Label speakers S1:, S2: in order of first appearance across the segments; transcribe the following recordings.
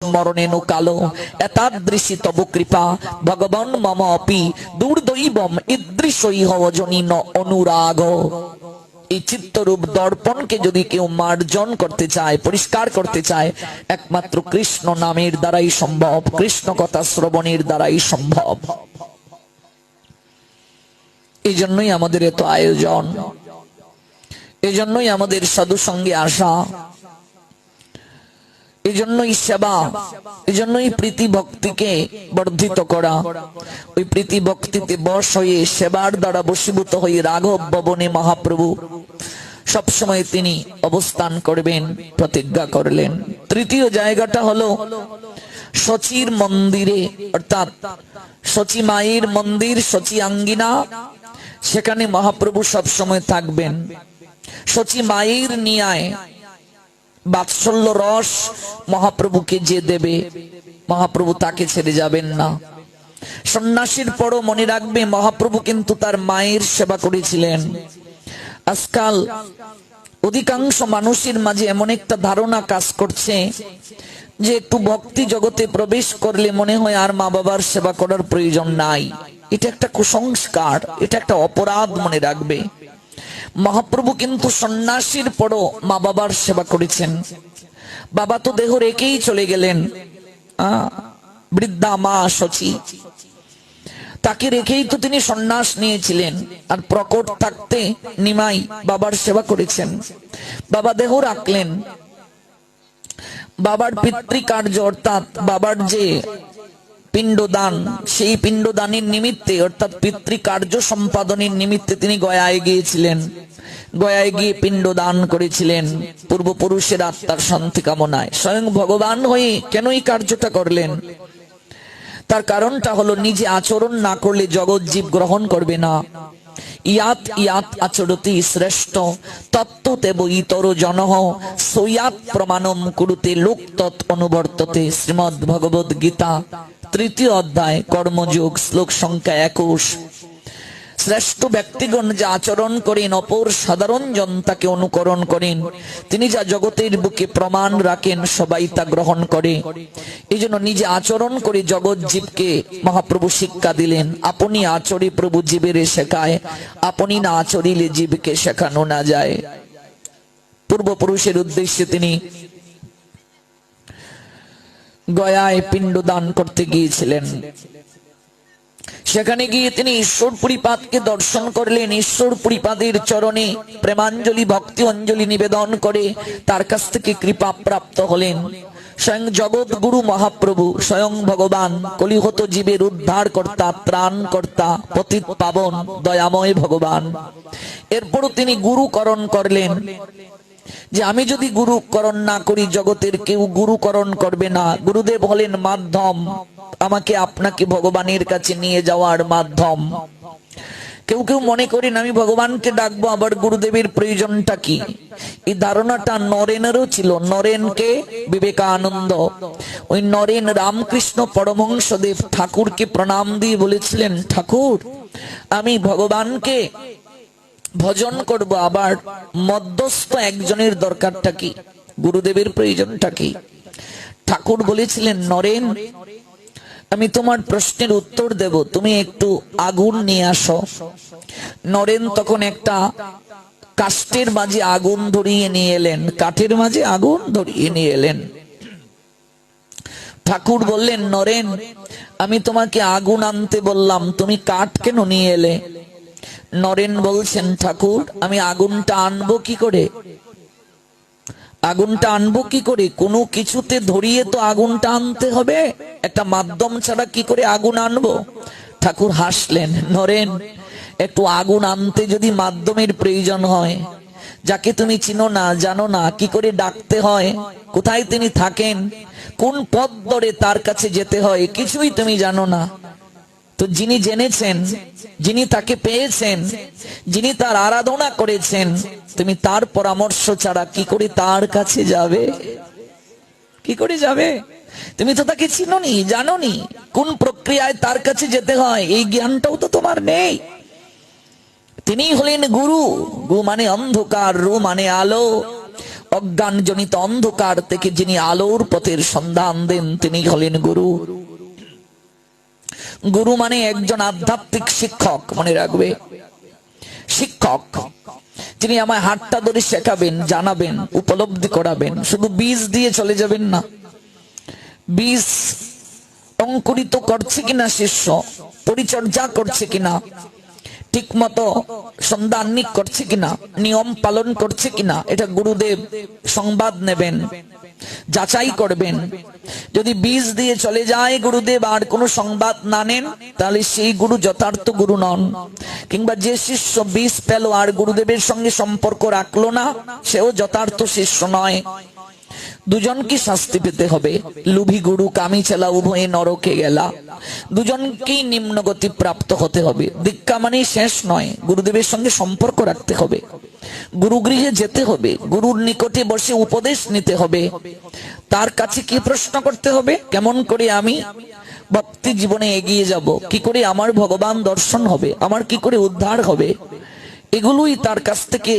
S1: স্মরণেনু কালো এতাদৃশী তব কৃপা ভগবান মম অপি দুর্দৈবম ঈদৃশই হবজনী ন অনুরাগ। এই চিত্তরূপ দর্পণকে যদি কেউ মার্জন করতে চায়, পরিষ্কার করতে চায়, একমাত্র কৃষ্ণ নামের দ্বারাই সম্ভব, কৃষ্ণ কথা শ্রবণের দ্বারাই সম্ভব। এই জন্যই আমাদের এত আয়োজন, এই জন্যই আমাদের সাধু সঙ্গে আসা, এই জন্যই সেবা, এই জন্যই প্রীতি ভক্তিকে বর্ধিত করা। ওই প্রীতি ভক্তিতে বশ হয়ে সেবার দ্বারা বশীভূত হয়ে রাঘব ভবনে মহাপ্রভু সবসময় তিনি অবস্থান করবেন প্রতিজ্ঞা করলেন। তৃতীয় জায়গাটা হলো শচীর মন্দিরে, অর্থাৎ শচী মায়ের মন্দির, শচী আঙ্গিনা, সেখানে মহাপ্রভু সবসময় থাকবেন। শচী মায়ের নিয়ায় বাৎসল্য রস মহাপ্রভুকে যে দেবে, মহাপ্রভু তাকে ছেড়ে যাবেন না। সন্ন্যাসীর পরও মনে রাখবে মহাপ্রভু কিন্তু তার মায়ের সেবা করেছিলেন। আজকাল অধিকাংশ মানুষের মাঝে এমন একটা ধারণা কাজ করছে যে একটু ভক্তি জগতে প্রবেশ করলে মনে হয় আর মা বাবার সেবা করার প্রয়োজন নাই। এটা একটা কুসংস্কার, এটা একটা অপরাধ, মনে রাখবে। মহাপ্রভু কিন্তু সন্ন্যাসীর পরও মা বাবার সেবা করেছেন। বাবা তো দেহ রেখেই চলে গেলেন, বৃদ্ধা মা শচী, তাকে রেখেই তো তিনি সন্ন্যাস নিয়েছিলেন। আর প্রকট থাকতে নিমাই বাবার সেবা করেছেন। বাবা দেহ রাখলেন, বাবার পিতৃকার্য অর্থাৎ বাবার যে পিণ্ডদান, সেই পিণ্ডদানের নিমিত্তে অর্থাৎ পিতৃকার্য সম্পাদনের নিমিত্তে তিনি গয়ায় গিয়েছিলেন। গয়ায় গিয়ে পিণ্ডদান করেছিলেন পূর্বপুরুষের আত্মার শান্তি কামনায়। স্বয়ং ভগবান হয়ে কেন এই কার্যটা করলেন? তার কারণটা হলো নিজে আচরণ না করলে জগৎ জীব গ্রহণ করবে না। ইয়াত ইয়াত আচরতি শ্রেষ্ঠ তত্ত্বতেব ইতর জনঃ সয়াত প্রমাণম কুরুতে লোক তৎ অনুবর্ততে। শ্রীমদ্ ভগবদ গীতা 3য় অধ্যায় কর্মযোগ, শ্লোক সংখ্যা 21। শ্রেষ্ঠ ব্যক্তিগণ যা আচরণ করেন অপর সাধারণ জন তাকে অনুকরণ করেন। তিনি যা জগতের বুকে প্রমাণ রাখেন সবাই তা গ্রহণ করে। এই জন্য নিজে আচরণ করে জগৎ জীবকে মহাপ্রভু শিক্ষা দিলেন। আপনি আচরে প্রভু জীবের শেখায়, আপনি না আচরিলে জীবকে শেখানো না যায়। পূর্বপুরুষের উদ্দেশ্যে তিনি গয়ায় পিণ্ডদান করতে গিয়েছিলেন। সেখানে গিয়ে তিনি ঈশ্বর পরিপাতকে দর্শন করলেন। ঈশ্বর পরিপাতের চরণে প্রেমাঞ্জলি ভক্তি অঞ্জলি নিবেদন করে তার কাছ থেকে কৃপা প্রাপ্ত হলেন। স্বয়ং জগৎ গুরু মহাপ্রভু, স্বয়ং ভগবান, কলিহত জীবের উদ্ধার কর্তা, ত্রাণ কর্তা, পতিত পাবন, দয়াময় ভগবান। এরপরও তিনি গুরুকরণ করলেন যে আমি যদি গুরুকরণ না করি জগতের কেউ গুরুকরণ করবে না। গুরুদেব হলেন মাধ্যম, আমাকে আপনাকে ভগবানের কাছে নিয়ে যাওয়ার মাধ্যম। কেউ কেউ মনে করেন আমি ভগবানকে ডাকবো, আবার গুরুদেবের প্রয়োজনটা কি? এই ধারণাটা নরেনেরও ছিল। নরেনকে বিবেকানন্দ, ওই নরেন রামকৃষ্ণ পরমহংসদেব ঠাকুরকে প্রণাম দিয়ে বলেছিলেন, ঠাকুর আমি ভগবানকে ভজন করব, আবার মধ্যস্থ একজনের দরকারটা কি? গুরুদেবের প্রয়োজনটা কি? ঠাকুর বলেছিলেন, নরেন আমি তোমার প্রশ্নের উত্তর দেব, তুমি একটু আগুন নিয়ে আসো। নরেন তখন একটা কাষ্ঠের মাঝে আগুন ধরিয়ে নিয়ে এলেন, কাঠের মাঝে আগুন ধরিয়ে নিয়ে এলেন। ঠাকুর বললেন, নরেন আমি তোমাকে আগুন আনতে বললাম, তুমি কাঠ কেন নিয়ে এলে? নরেন বলছেন, ঠাকুর আমি আগুনটা আনবো কি করে? আগুনটা আনবো কি করে? কোনো কিছুতে ধরিয়ে তো আগুনটা আনতে হবে, একটা মাধ্যম ছাড়া কি করে আগুন আনবো? ঠাকুর হাসলেন, নরেন একটু আগুন আনতে যদি মাধ্যমের প্রয়োজন হয়, যাকে তুমি চিনো না জানো না, কি করে ডাকতে হয়, কোথায় তিনি থাকেন, কোন পথ ধরে তার কাছে যেতে হয়, কিছুই তুমি জানো না, তো যিনি জেনেছেন, যিনি তাকে পেয়েছেন, যিনি তার আরাধনা করেছেন, তুমি তার পরামর্শ ছাড়া কি করে তার কাছে যাবে? কি করে যাবে? তুমি তো তাকে চিনোনি, জানোনি, কোন প্রক্রিয়ায় তার কাছে যেতে হয় এই জ্ঞানটাও তো তোমার নেই। তিনি হলেন গুরু। গু মানে অন্ধকার, রু মানে আলো। অজ্ঞানজনিত অন্ধকার থেকে যিনি আলোর পথের সন্ধান দেন তিনি হলেন গুরু। গুরু মানে একজন আধ্যাত্মিক শিক্ষক, মনে রাখবে, শিক্ষক যিনি আমায় হাতটা ধরে শেখাবেন, জানাবেন, উপলব্ধি করাবেন। শুধু বীজ দিয়ে চলে যাবেন না, বীজ অঙ্কুরিত করছে কিনা শিষ্য, পরিচর্যা করছে কিনা, ঠিক মতো সন্ধানিক করছে কিনা, নিয়ম পালন করছে কিনা, এটা গুরুদেব সংবাদ নেবেন, যাচাই করবেন। যদি বীজ দিয়ে চলে যায় গুরুদেব আর কোনো সংবাদ না নেন, তাহলে সেই গুরু যথার্থ গুরু নন। কিংবা যে শিষ্য বীজ পেল আর গুরুদেবের সঙ্গে সম্পর্ক রাখলো না, সেও যথার্থ শিষ্য নয়। দুজনকে শাস্তি পেতে হবে। লুভি গুরু কামি চেলা উভয়ে নরকে গেলা, দুজনকেই নিম্নগতি প্রাপ্ত হতে হবে। দীক্ষা মানেই শেষ নয়, গুরুদেবের সঙ্গে সম্পর্ক রাখতে হবে, গুরুগৃহে যেতে হবে, গুরুর নিকটে বসে উপদেশ নিতে হবে। তার কাছে কি প্রশ্ন করতে হবে? কেমন করে আমি ভক্তি জীবনে এগিয়ে যাব, কি করে আমার ভগবান দর্শন হবে, আমার কি করে উদ্ধার হবে, এগুলোই তার কাছ থেকে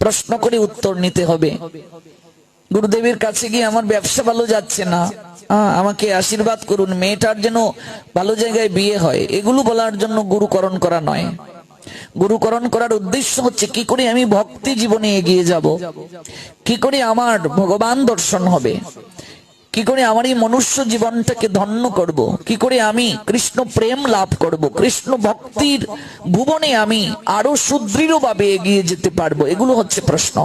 S1: প্রশ্ন করে উত্তর নিতে হবে। গুরুদেবের কাছে গিয়ে আমার ব্যবসা ভালো যাচ্ছে না, আমাকে আশীর্বাদ করুন, মেয়েটার যেন ভালো জায়গায় বিয়ে হয়, এগুলো বলার জন্য গুরুকরণ করা নয়। গুরুকরণ করার উদ্দেশ্য হচ্ছে কি করে আমি ভক্তি জীবনে এগিয়ে যাব, কি করে আমার ভগবান দর্শন হবে, কি করে আমার এই মনুষ্য জীবনটাকে ধন্য করব, কি করে আমি কৃষ্ণ প্রেম লাভ করব, কৃষ্ণ ভক্তির ভুবনে আমি আরো সুদৃঢ়ভাবে এগিয়ে যেতে পারবো। এগুলো হচ্ছে প্রশ্ন।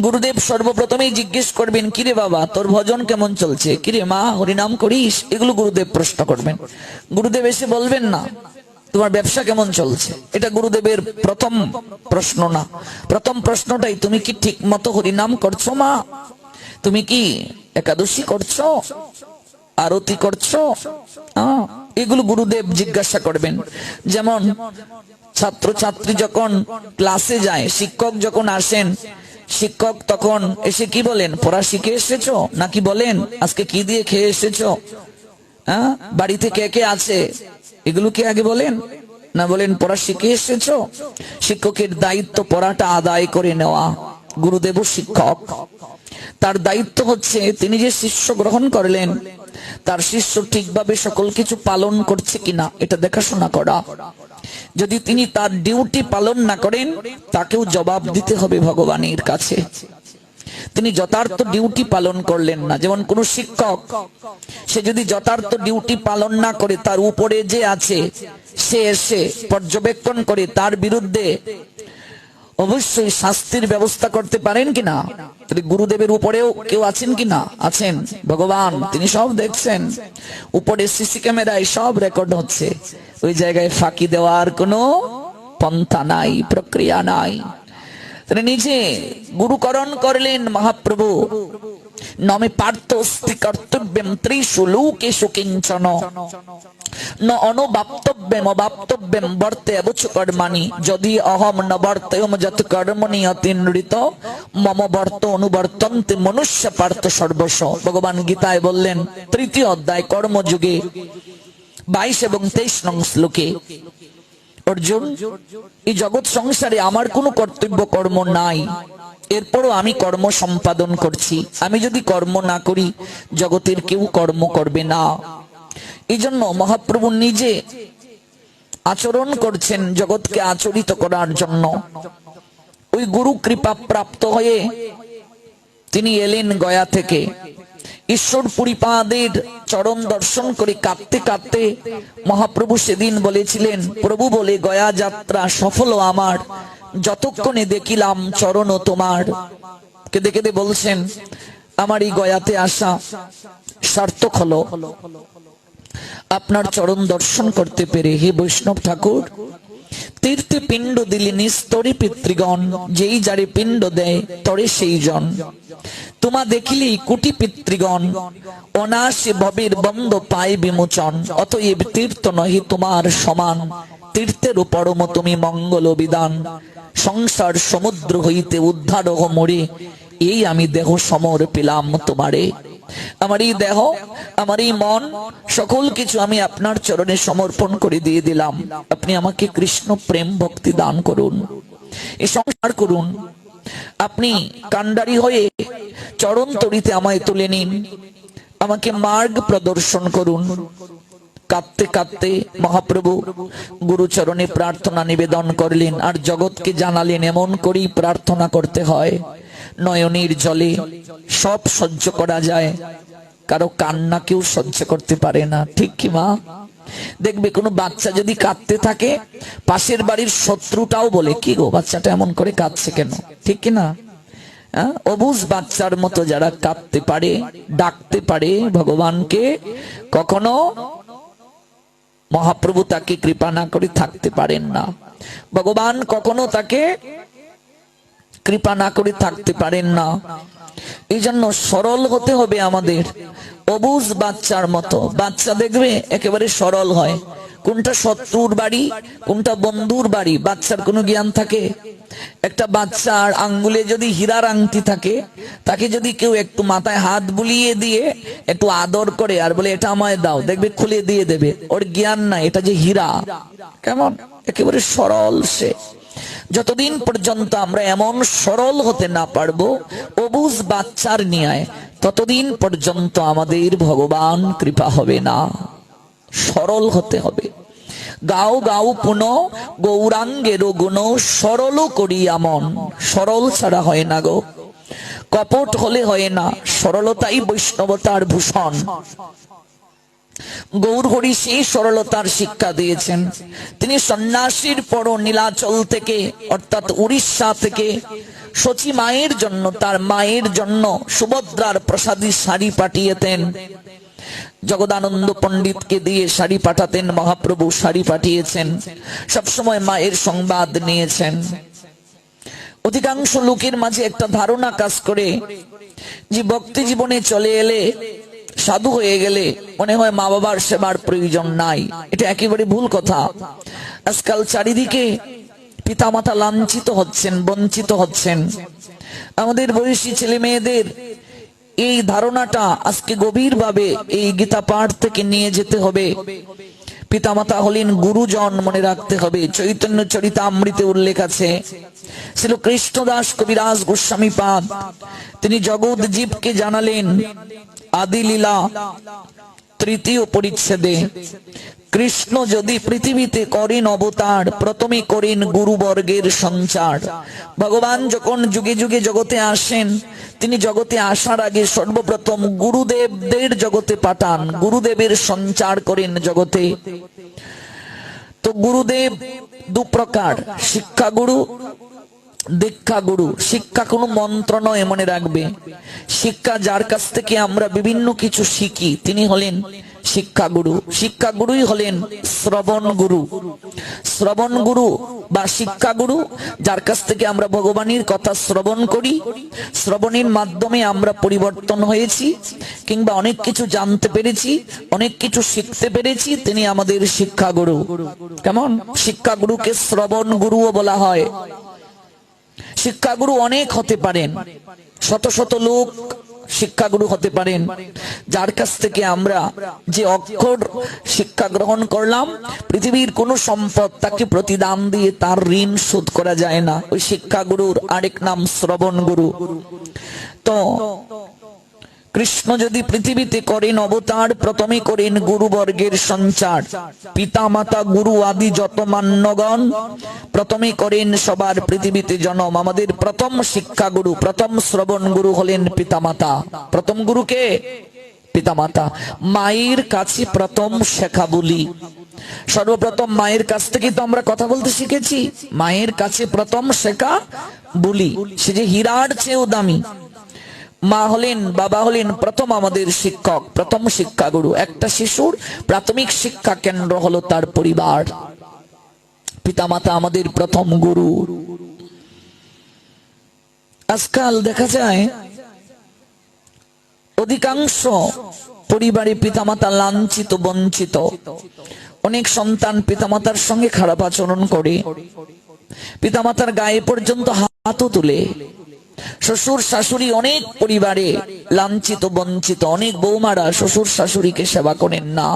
S1: গুরুদেব সর্বপ্রথমেই জিজ্ঞেস করবেন, কিরে বাবা তোর ভজন কেমন চলছে, কিরে মা হরিনাম করিস, এগুলো গুরুদেব প্রশ্ন করবেন। গুরুদেব এসে বলবেন না তোমার ব্যবসা কেমন চলছে, এটা গুরুদেবের প্রথম প্রশ্ন না। প্রথম প্রশ্নটাই তুমি কি ঠিক মতো হরিনাম করছো মা, তুমি কি একাদশী করছো, আরতি করছো, এগুলো গুরুদেব জিজ্ঞাসা করবেন। যেমন ছাত্র ছাত্রী যখন ক্লাসে যায়, শিক্ষক যখন আসেন, শিক্ষক তখন এসে কি বলেন, পড়া শিখে এসেছো নাকি বলেন আজকে কি দিয়ে খেয়ে এসেছো, বাড়িতে কে কে আছে, এগুলো কি আগে বলেন না বলেন পড়া শিখে এসেছো? শিক্ষকের দায়িত্ব পড়াটা আদায় করে নেওয়া। গুরুদেব শিক্ষক, তার দায়িত্ব হচ্ছে তিনি যে শিষ্য গ্রহণ করলেন তার শিষ্য ঠিকভাবে সকল কিছু পালন করছে কিনা এটা দেখাশোনা করা। যদি তিনি তার ডিউটি পালন না করেন তাকেও জবাব দিতে হবে ভগবানের কাছে। তিনি যথার্থ ডিউটি পালন করলেন না, যেমন কোন শিক্ষক সে যদি যথার্থ ডিউটি পালন না করে তার উপরে যে আছে সে এসে পর্যবেক্ষণ করে তার বিরুদ্ধে অবশ্যই শাস্তির ব্যবস্থা করতে পারেন কিনা। গুরুদেবের উপরেও কেউ আছেন কিনা? আছেন, ভগবান তিনি সব দেখছেন। উপরে সিসি ক্যামেরায় সব রেকর্ড হচ্ছে, ওই জায়গায় ফাঁকি দেওয়ার কোনো পন্থা নাই, প্রক্রিয়া নাই। তিনি নিজে গুরুকরণ করলেন মহাপ্রভু। নমে পার্থস্তি কর্তব্যম ত্রিষু লোকেষু কিঞ্চন ন অনুবাপ্তব্যম অবাপ্তব্যম বর্তে এবচ কর্মাণি যদি অহম ন বর্তয়ম যত কর্মণি অতিনৃত মম বর্ত অনুবর্তন্তে মনুষ্য পার্থ সর্বস্ব। ভগবান গীতায় বললেন, তৃতীয় অধ্যায় কর্মযুগে 22 এবং 23 নং শ্লোকে, অর্জুন এই জগৎ সংসারে আমার কোনো কর্তব্য কর্ম নাই, এরপরও আমি কর্ম সম্পাদন করছি। আমি যদি কর্ম না করি জগতের কেউ কর্ম করবে না। এই জন্য মহাপ্রভু নিজে আচরণ করছেন জগৎকে আচরিত করার জন্য। ওই গুরু কৃপা প্রাপ্ত হয়ে তিনি এলেন গয়া থেকে। ঈশ্বর পুরীপাদের চরণ দর্শন করে কাঁদতে কাঁদতে মহাপ্রভু সেদিন বলেছিলেন, প্রভু বলে গয়া যাত্রা সফল আমার, যতক্ষণে দেখিলাম চরণ তোমার। কেঁদে কেঁদে বলছেন, আমার এই গয়াতে আসা সার্থক হলো আপনার চরণ দর্শন করতে পেরে। হে বৈষ্ণব ঠাকুর, তীর্থে পিণ্ড দিলি নিস্তরে পিতৃগণ, যেই যারে পিণ্ড দেয় তরে সেই জন। তোমা দেখিলেই কোটি পিতৃগণ, অনাসে ভবের বন্ধ পায় বিমোচন। অতএব তীর্থ নহি তোমার সমান, তীর্থের পরম তুমি মঙ্গল বিধান। সংসার সমুদ্র হইতে উদ্ধার মোরে, এই আমি দেহ সমর পেলাম তোমারে। আমার এই দেহ, আমার এই মন, সকল কিছু আমি আপনার চরণে সমর্পণ করে দিয়ে দিলাম। আপনি আমাকে কৃষ্ণ প্রেম ভক্তি দান করুন, এই সংসার করুন। আপনি কান্ডারি হয়ে চরণ তরিতে আমায় তুলে নিন, আমাকে মার্গ প্রদর্শন করুন। কাঁদতে কাঁদতে মহাপ্রভু গুরুচরণে প্রার্থনা নিবেদন করলেন আর জগৎকে জানালেন এমন করেই প্রার্থনা করতে হয়। নয়নের জলে সব সহ্য করা যায়, কারো কান্না কেউ সহ্য করতে পারে না, ঠিক কি মা? দেখবে কোনো বাচ্চা যদি কাঁদতে থাকে, পাশের বাড়ির শত্রুটাও বলে কি গো বাচ্চাটা এমন করে কাঁদছে কেন, ঠিক কি না? অবুঝ বাচ্চার মতো যারা কাঁদতে পারে, ডাকতে পারে ভগবানকে, কখনো মহাপ্রভু তাকে কৃপা না করে থাকতে পারেন না। ভগবান কখনো তাকে কৃপা না করে থাকতে পারেন না। এই জন্য সরল হতে হবে আমাদের, অবুঝ বাচ্চার মতো। বাচ্চা দেখবে একেবারে সরল হয়, কোনটা শত্রুর বাড়ি কোনটা বন্ধুর বাড়ি বাচ্চার কোনো জ্ঞান থাকে? একটা বাচ্চার আঙ্গুলে যদি হীরার আংটি থাকে, তাকে যদি কেউ একটু মাথায় হাত বুলিয়ে দিয়ে একটু আদর করে আর বলে এটা আমায় দাও, দেখবে খুলে দিয়ে দেবে, ওর জ্ঞান নাই এটা যে হীরা। কেমন একেবারে সরল সে। যতদিন পর্যন্ত আমরা এমন সরল হতে না পারবো অবুঝ বাচ্চার ন্যায়, ততদিন পর্যন্ত আমাদের ভগবান কৃপা হবে না। সরল হতে হবে। গাও গাও পুন গৌরাঙ্গের গুণ সরল করিয়া মন। সরল ছাড়া হয় না গো, কপট হলে হয় না, সরলতাই বৈষ্ণবতার ভূষণ। গৌর হরি সেই সরলতার শিক্ষা দিয়েছেন। তিনি সন্ন্যাসীর পর নীলাচল থেকে অর্থাৎ উড়িষ্যা থেকে সচী মায়ের জন্য, তার মায়ের জন্য সুভদ্রার প্রসাদী শাড়ি পাঠিয়েতেন। জগদানন্দ পণ্ডিতকে দিয়ে শাড়ি পাঠাতেন, মহাপ্রভু শাড়ি পাঠিয়েছেন, সবসময় মায়ের সংবাদ নিয়েছেন। অধিকাংশ লোকের মাঝে একটা ধারণা কাজ করে যে ভক্তি জীবনে চলে এলে, সাধু হয়ে গেলে মনে হয় মা বাবার সেবার প্রয়োজন নাই। এটা একেবারে ভুল কথা। আজকাল চারিদিকে পিতামাতা লাঞ্ছিত হচ্ছেন, বঞ্চিত হচ্ছেন। আমাদের বয়সী ছেলে মেয়েদের এই ধারণাটা আজকে গভীরভাবে এই গীতা পাঠ থেকে নিয়ে যেতে হবে। পিতামাতা হলেন গুরুজন, মনে রাখতে হবে। চৈতন্য চরিতামৃতে উল্লেখ আছে, শ্রী কৃষ্ণদাস কবিরাজ গোস্বামী পাদ তিনি জগৎ জীবকে জানালেন আদি লীলা তৃতীয় পরিচ্ছেদে, কৃষ্ণ যদি পৃথিবীতে করেন অবতার, প্রথমে করেন গুরুবর্গের সঞ্চার। ভগবান যখন যুগে যুগে জগতে আসেন, তিনি জগতে আসার আগে সর্বপ্রথম গুরুদেবদের জগতে পাঠান, গুরুদেবের সঞ্চার করেন জগতে। তো গুরুদেব দু প্রকার, শিক্ষা গুরু, দীক্ষা গুরু। শিক্ষা কোনো মন্ত্র নয়, মনে রাখবে। শিক্ষা যার কাছ থেকে আমরা বিভিন্ন কিছু শিখি তিনি হলেন শিক্ষা গুরু। শিক্ষা গুরুই হলেন শ্রবণ গুরু। শ্রবণ গুরু বা শিক্ষা গুরু যার কাছ থেকে আমরা ভগবানের কথা শ্রবণ করি, শ্রবণের মাধ্যমে আমরা পরিবর্তন হয়েছি কিংবা অনেক কিছু জানতে পেরেছি, অনেক কিছু শিখতে পেরেছি, তিনি আমাদের শিক্ষা গুরু। কেমন? শিক্ষা গুরুকে শ্রবণ গুরুও বলা হয়। শিক্ষাগুরু অনেক হতে পারেন, শত শত লোক শিক্ষাগুরু হতে পারেন, যার কাছ থেকে আমরা যে অক্ষর শিক্ষা গ্রহণ করলাম, পৃথিবীর কোন সম্পদ তাকে প্রতিদান দিয়ে তার ঋণ শোধ করা যায় না। ওই শিক্ষাগুরুর আরেক নাম শ্রবণ গুরু। তো কৃষ্ণ যদি পৃথিবীতে করেন অবতার, প্রথমে করেন গুরুবর্গের সঞ্চার। পিতা মাতা গুরু আদি যত মান্যগণ প্রথমে করেন সবার পৃথিবীতে জন্ম। আমাদের প্রথম শিক্ষা গুরু, প্রথম শ্রবণ গুরু হলেন পিতামাতা। প্রথম গুরুকে পিতামাতা। মায়ের কাছে প্রথম শেখা বলি। সর্বপ্রথম মায়ের কাছ থেকে তো আমরা কথা বলতে শিখেছি। মায়ের কাছে প্রথম শেখা বলি, সে যে হীরার চেয়েও দামি। মা হলেন, বাবা হলেন প্রথম আমাদের শিক্ষক, প্রথম শিক্ষা গুরু। একটা শিশুর প্রাথমিক শিক্ষা কেন্দ্র হলো তার পরিবার। পিতামাতা আমাদের প্রথম গুরু। আজকাল দেখা যায় অধিকাংশ পরিবারে পিতামাতা লাঞ্ছিত, বঞ্চিত। অনেক সন্তান পিতামাতার সঙ্গে খারাপ আচরণ করে, পিতামাতার গায়ে পর্যন্ত হাতও তুলে। শ্বশুর শাশুড়ি অনেক পরিবারে লাঞ্ছিত, বঞ্চিত। অনেক বৌমারা শ্বশুর শাশুড়িকে সেবা করেন না,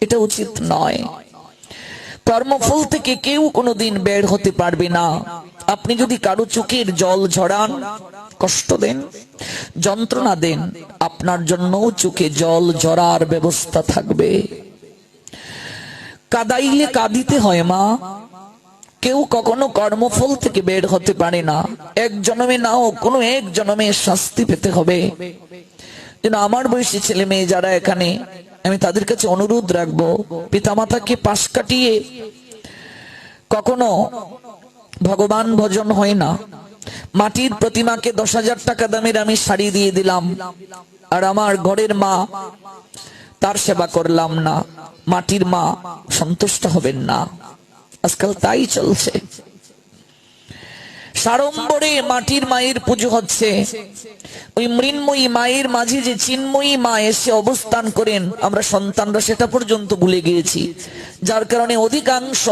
S1: এটা উচিত নয়। কর্মফল থেকে কেউ কোনোদিন বের হতে পারবে না। আপনি যদি কারো চোখের জল ঝরান, কষ্ট দেন, যন্ত্রণা দেন, আপনার জন্য চোখে জল ঝরার ব্যবস্থা থাকবে। কাদাইলে কাঁদিতে হয় মা। কেউ কখনো কর্মফল থেকে বের হতে পারে না। এক জন্মে নাও কোনো এক জন্মে শাস্তি পেতে হবে। আমার বয়সী ছেলে মেয়ে যারা এখানে, আমি তাদের কাছে অনুরোধ রাখবো, পিতামাতাকে পাশ কাটিয়ে কখনো ভগবান ভজন হয় না। মাটির প্রতিমাকে 10,000 টাকা দামের আমি শাড়ি দিয়ে দিলাম, আর আমার ঘরের মা তার সেবা করলাম না, মাটির মা সন্তুষ্ট হবেন না। আজকাল তাই চলছে। সাড়ম্বরে মাটির মায়ের পুজো হচ্ছে। ওই মৃন্ময়ী মায়ের মাঝে যে চিন্ময়ী মা এসে অবস্থান করেন, আমরা সন্তানরা সেটা পর্যন্ত ভুলে গিয়েছি। যার কারণে অধিকাংশ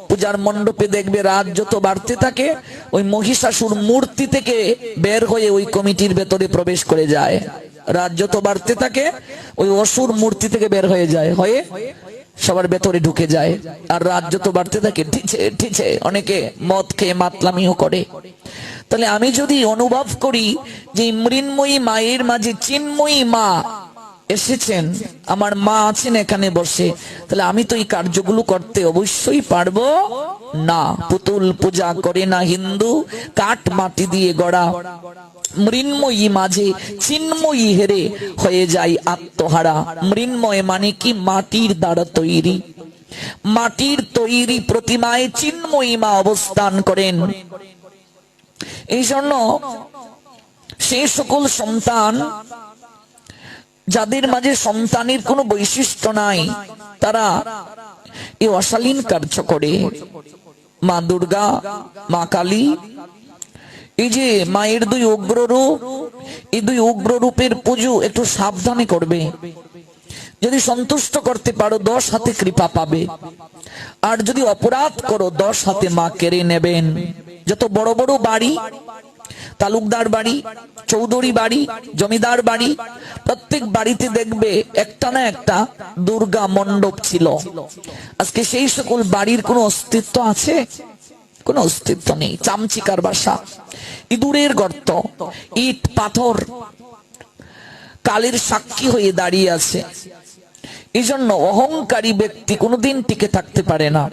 S1: পূজার মণ্ডপে দেখবে রাত যত বাড়তে থাকে, ওই মহিষাসুর মূর্তি থেকে বের হয়ে ওই কমিটির ভেতরে প্রবেশ করে যায়। রাত যত বাড়তে থাকে ওই অসুর মূর্তি থেকে বের হয়ে যায়, হয়ে সবার ভেতরে ঢুকে যায়। আর রাত যত বাড়তে থাকে ঠিছে অনেকে মদ খেয়ে মাতলামিও করে। তাহলে আমি যদি অনুভব করি যে মৃন্ময়ী মায়ের মাঝে চিন্ময়ী মা এসেছেন, আমার মা আছেন এখানে বসে, তাহলে আমি তো এই কার্যগুলো করতে অবশ্যই পারবো না। পুতুল পূজা করে না হিন্দু, কাঠ মাটি দিয়ে গড়া মৃন্ময়ী মাঝে চিন্ময়ী হেরে হয়ে যায় আত্মহারা। মৃন্ময় মানে কি? মাটির দ্বারা তৈরি। মাটির তৈরি প্রতিমায় চিন্ময়ী মা অবস্থান করেন। এই জন্য সেই সকল সন্তান যাদের মাঝে সন্তানের কোনো বৈশিষ্ট্য নাই, তারা এই অশালীন কার্য করে। মা দুর্গা, মা কালী, এই যে মায়ের 2 উগ্র রূপ, এই 2 উগ্র রূপের পুজো একটু সাবধানে করবে। যদি সন্তুষ্ট করতে পারো 10 হাতে কৃপা পাবে, আর যদি অপরাধ করো 10 হাতে মা কেড়ে নেবেন। যত বড় বড় বাড়ি, তালুকদার বাড়ি, চৌধুরী বাড়ি, জমিদার বাড়ি, প্রত্যেক বাড়িতে দেখবে একটা না একটা দুর্গা মণ্ডপ ছিল। আজকে সেই সকল বাড়ির কোনো অস্তিত্ব আছে? কোনো অস্তিত্ব নেই। চামচিকার বাসা, ইঁদুরের গর্ত, ইট পাথর কালের সাক্ষী হয়ে দাঁড়িয়ে আছে। এই জন্য অহংকারী ব্যক্তি কোনোদিন টিকে থাকতে পারে না।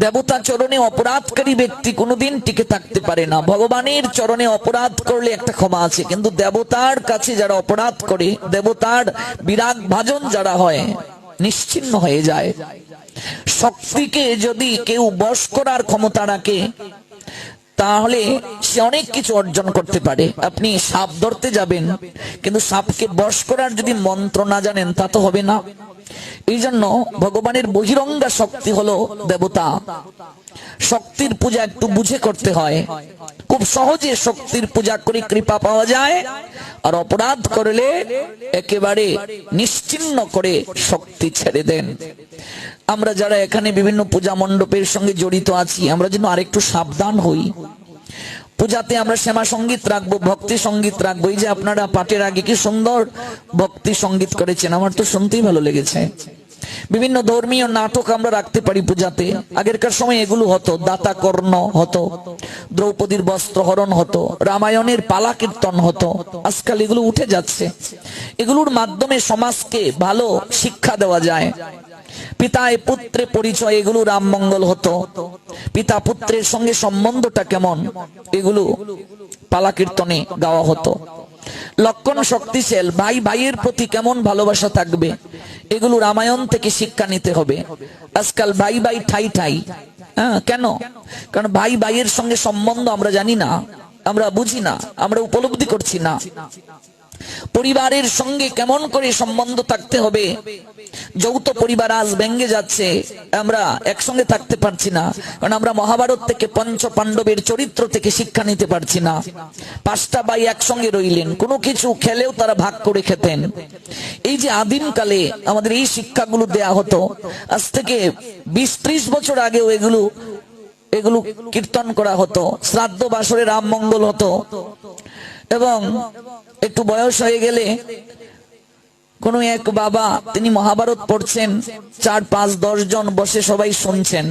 S1: দেবতা চরণে অপরাধকারী ব্যক্তি কোনোদিন টিকে থাকতে পারে না। ভগবানের চরণে অপরাধ করলে একটা ক্ষমা আছে, কিন্তু দেবতার কাছে যারা অপরাধ করে, দেবতার বিরাগ ভাজন যারা হয়, নিশ্চিহ্ন হয়ে যায়। শক্তিকে যদি কেউ বশ করার ক্ষমতা রাখে, তাহলে সে অনেক কিছু অর্জন করতে পারে। আপনি সাপ ধরতে যাবেন, কিন্তু সাপকে বশ করার যদি মন্ত্র না জানেন, তা তো হবে না। এই জন্য ভগবানের বহিরঙ্গা শক্তি হলো দেবতা। শক্তির পূজা একটু বুঝে করতে হয়। খুব সহজে শক্তির পূজা করে কৃপা পাওয়া যায়, আর অপরাধ করলে একেবারে নিশ্চিহ্ন করে শক্তি ছেড়ে দেন। আমরা যারা এখানে বিভিন্ন পূজা মণ্ডপের সঙ্গে জড়িত আছি, আমরা যেন আরেকটু সাবধান হই। পূজাতে আমরা শ্যামা সঙ্গীত রাখবো, ভক্তি সঙ্গীত রাখবো। এই যে আপনারা পাঠের আগে কি সুন্দর ভক্তি সঙ্গীত করেছেন, আমার তো শুনতেই ভালো লেগেছে। বিভিন্ন ধর্মীয় নাটক আমরা রাখতে পারি পূজাতে। আগেরকার সময় এগুলো হতো, দাতা কর্ণ হতো, দ্রৌপদীর বস্ত্রহরণ হতো, রামায়ণের পালা কীর্তন হতো। আজকাল এগুলো উঠে যাচ্ছে। এগুলোর মাধ্যমে সমাজকে ভালো শিক্ষা দেওয়া যায়। পিতায় পুত্রে পরিচয়, এগুলো রাম মঙ্গল হতো। পিতা পুত্রের সঙ্গে সম্বন্ধটা কেমন, এগুলো পালা কীর্তনে গাওয়া হতো। লক্ষণ শক্তিশাল, ভাই ভাইয়ের প্রতি কেমন ভালোবাসা থাকবে, এগুলো রামায়ণ থেকে শিক্ষা নিতে হবে। আজকাল ভাই ভাই ঠাই ঠাই, কেন? কারণ ভাই ভাইয়ের সঙ্গে সম্বন্ধ আমরা জানি না, আমরা বুঝি না, আমরা উপলব্ধি করছি না। পরিবারের সঙ্গে কেমন করে সম্বন্ধ থাকতে হবে। যৌথ পরিবার আজ ভেঙে যাচ্ছে, আমরা একসঙ্গে থাকতে পারছি না, কারণ আমরা মহাভারত থেকে পঞ্চ পাণ্ডবের চরিত্র থেকে শিক্ষা নিতে পারছি না। 5টা ভাই একসঙ্গে রইলেন, কোনো কিছু খেলেও তারা ভাগ করে খেতেন। এই যে আদিমকালে আমাদের এই শিক্ষাগুলো দেয়া হতো, আজ থেকে 20-30 বছর আগেও এগুলো কীর্তন করা হতো। শ্রাদ্ধ বাসরে রাম মঙ্গল হতো, এবং একটু বয়স হয়ে গেলে কোন এক বাবা, তিনি মহাভারত পড়ছেন, 4, 5, 10 জন বসে সবাই শুনছেন।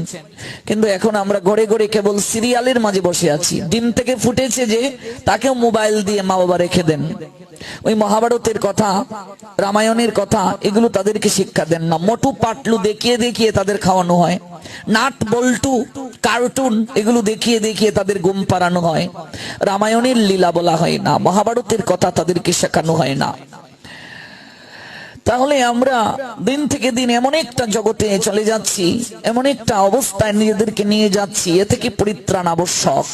S1: কিন্তু এখন আমরা ঘরে ঘরে কেবল সিরিয়ালের মাঝে বসে আছি। ডিম থেকে ফুটেছে যে, তাকেও মোবাইল দিয়ে মা বাবা রেখে দেন। ওই মহাভারতের কথা, রামায়ণের কথা, এগুলো তাদেরকে শিক্ষা দেন না। মোটু পাটলু দেখিয়ে দেখিয়ে তাদের খাওয়ানো হয়। নাট বল্টু কার্টুন এগুলো দেখিয়ে দেখিয়ে তাদের ঘুম পাড়ানো হয়। রামায়ণের লীলা বলা হয় না, মহাভারতের কথা তাদেরকে শেখানো হয় না। তাহলে আমরা দিন থেকে দিন এমন একটা জগতে চলে যাচ্ছি, এমন একটা অবস্থায় নিজেদেরকে নিয়ে যাচ্ছি, এ থেকে পরিত্রাণ আবশ্যক।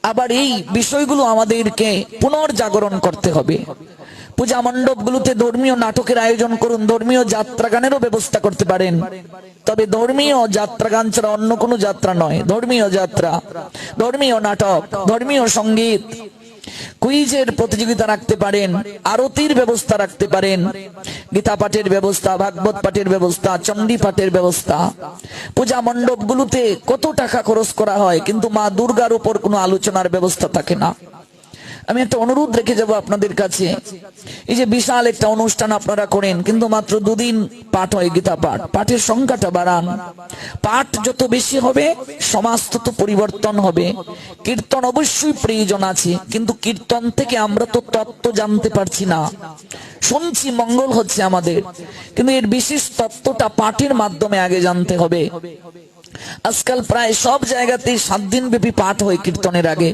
S1: আবার এই বিষয়গুলো আমাদেরকে পুনর্জাগরণ করতে হবে। পূজা মণ্ডপগুলোতে ধর্মীয় নাটকের আয়োজন করুন, ধর্মীয় যাত্রা গানেরও ব্যবস্থা করতে পারেন। তবে ধর্মীয় যাত্রা গান ছাড়া অন্য কোনো যাত্রা নয়, ধর্মীয় যাত্রা, ধর্মীয় নাটক, ধর্মীয় সঙ্গীত, কুইজের প্রতিযোগিতা রাখতে পারেন, আরতির ব্যবস্থা রাখতে পারেন, গীতা পাঠের ব্যবস্থা, ভাগবত পাঠের ব্যবস্থা, চণ্ডী পাঠের ব্যবস্থা। পূজা মণ্ডপগুলোতে কত টাকা খরচ করা হয়, কিন্তু মা দুর্গার উপর কোনো আলোচনার ব্যবস্থা থাকে না। আমি একটা অনুরোধ রেখে যাব আপনাদের কাছে, এই যে বিশাল একটা অনুষ্ঠান আপনারা করেন, কিন্তু মাত্র 2 দিন পাঠ হয় গীতা পাঠ। পাঠের সংখ্যাটা বাড়ান। পাঠ যত বেশি হবে সমাজ তত পরিবর্তন হবে। কীর্তন অবশ্যই প্রয়োজন আছে, কিন্তু কীর্তন থেকে আমরা তো তত্ত্ব জানতে পারছি না। শুনছি মঙ্গল হচ্ছে আমাদের, কিন্তু এর বিশেষ তত্ত্বটা পাঠের মাধ্যমে আগে জানতে হবে। আজকাল প্রায় সব জায়গাতেই 7 দিন ব্যাপী পাঠ হয় কীর্তনের আগে,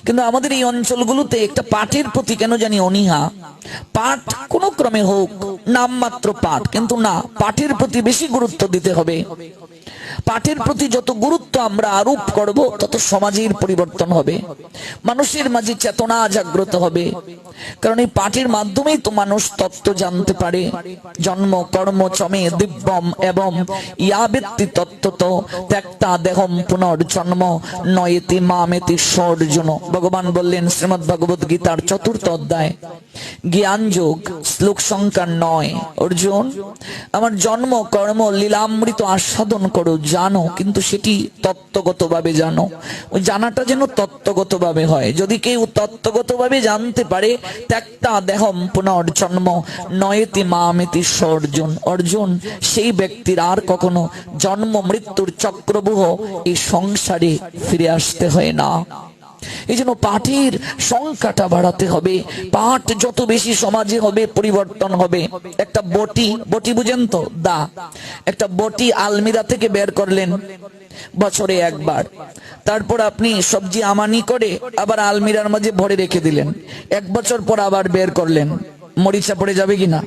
S1: কিন্তু আমাদের এই অঞ্চলগুলোতে একটা পাঠের প্রতি কেন জানি অনীহা। পাঠ কোন ক্রমে হোক, নামমাত্র পাঠ, কিন্তু না, পাঠের প্রতি বেশি গুরুত্ব দিতে হবে। পাঠের প্রতি যত গুরুত্ব আমরা আরোপ করব, তত সমাজের পরিবর্তন হবে, মানুষের মাঝে চেতনা জাগ্রত হবে। কারণ এই পাঠের মাধ্যমেই তো মানুষ তত্ত্ব জানতে পারে। জন্ম কর্ম চমে দিব্যম এবং ইয়াবেত্তি তত্ত্বত ত্যক্তা দেহম পুনর্জন্ম নয়েতি মামেতি সর্জুন। ভগবান বললেন শ্রীমদ্ ভগবত গীতার 4র্থ অধ্যায়, জ্ঞান যোগ, শ্লোক সংখ্যা 9। অর্জুন, আমার জন্ম কর্ম লীলামৃত আস্বাদন করো, জানো, কিন্তু সেটি তত্ত্বগত ভাবে জানো। ওই জানাটা যেন তত্ত্বগত ভাবে হয়। যদি কেউ তত্ত্বগত ভাবে জানতে পারে, ত্যক্তা দেহম পুনর্জন্ম নয়েতি মামেতি সর্জুন, অর্জুন, সেই ব্যক্তির আর কখনো জন্ম মৃত্যুর চক্রব্যূহ এই সংসারে ফিরে আসতে হয় না। এই জন্য পাঠের সংখ্যাটা বাড়াতে হবে। পাঠ যত বেশি সমাজে হবে, পরিবর্তন হবে। একটা বটি, বটি বুঝেন তো, দা, একটা বটি আলমিরা থেকে বের করলেন বছরে একবার, তারপর আপনি সবজি আমানি করে আবার আলমিরার মাঝে ভরে রেখে দিলেন। 1 বছর পর আবার বের করলেন, মরিচা পড়ে যাবে কিনা,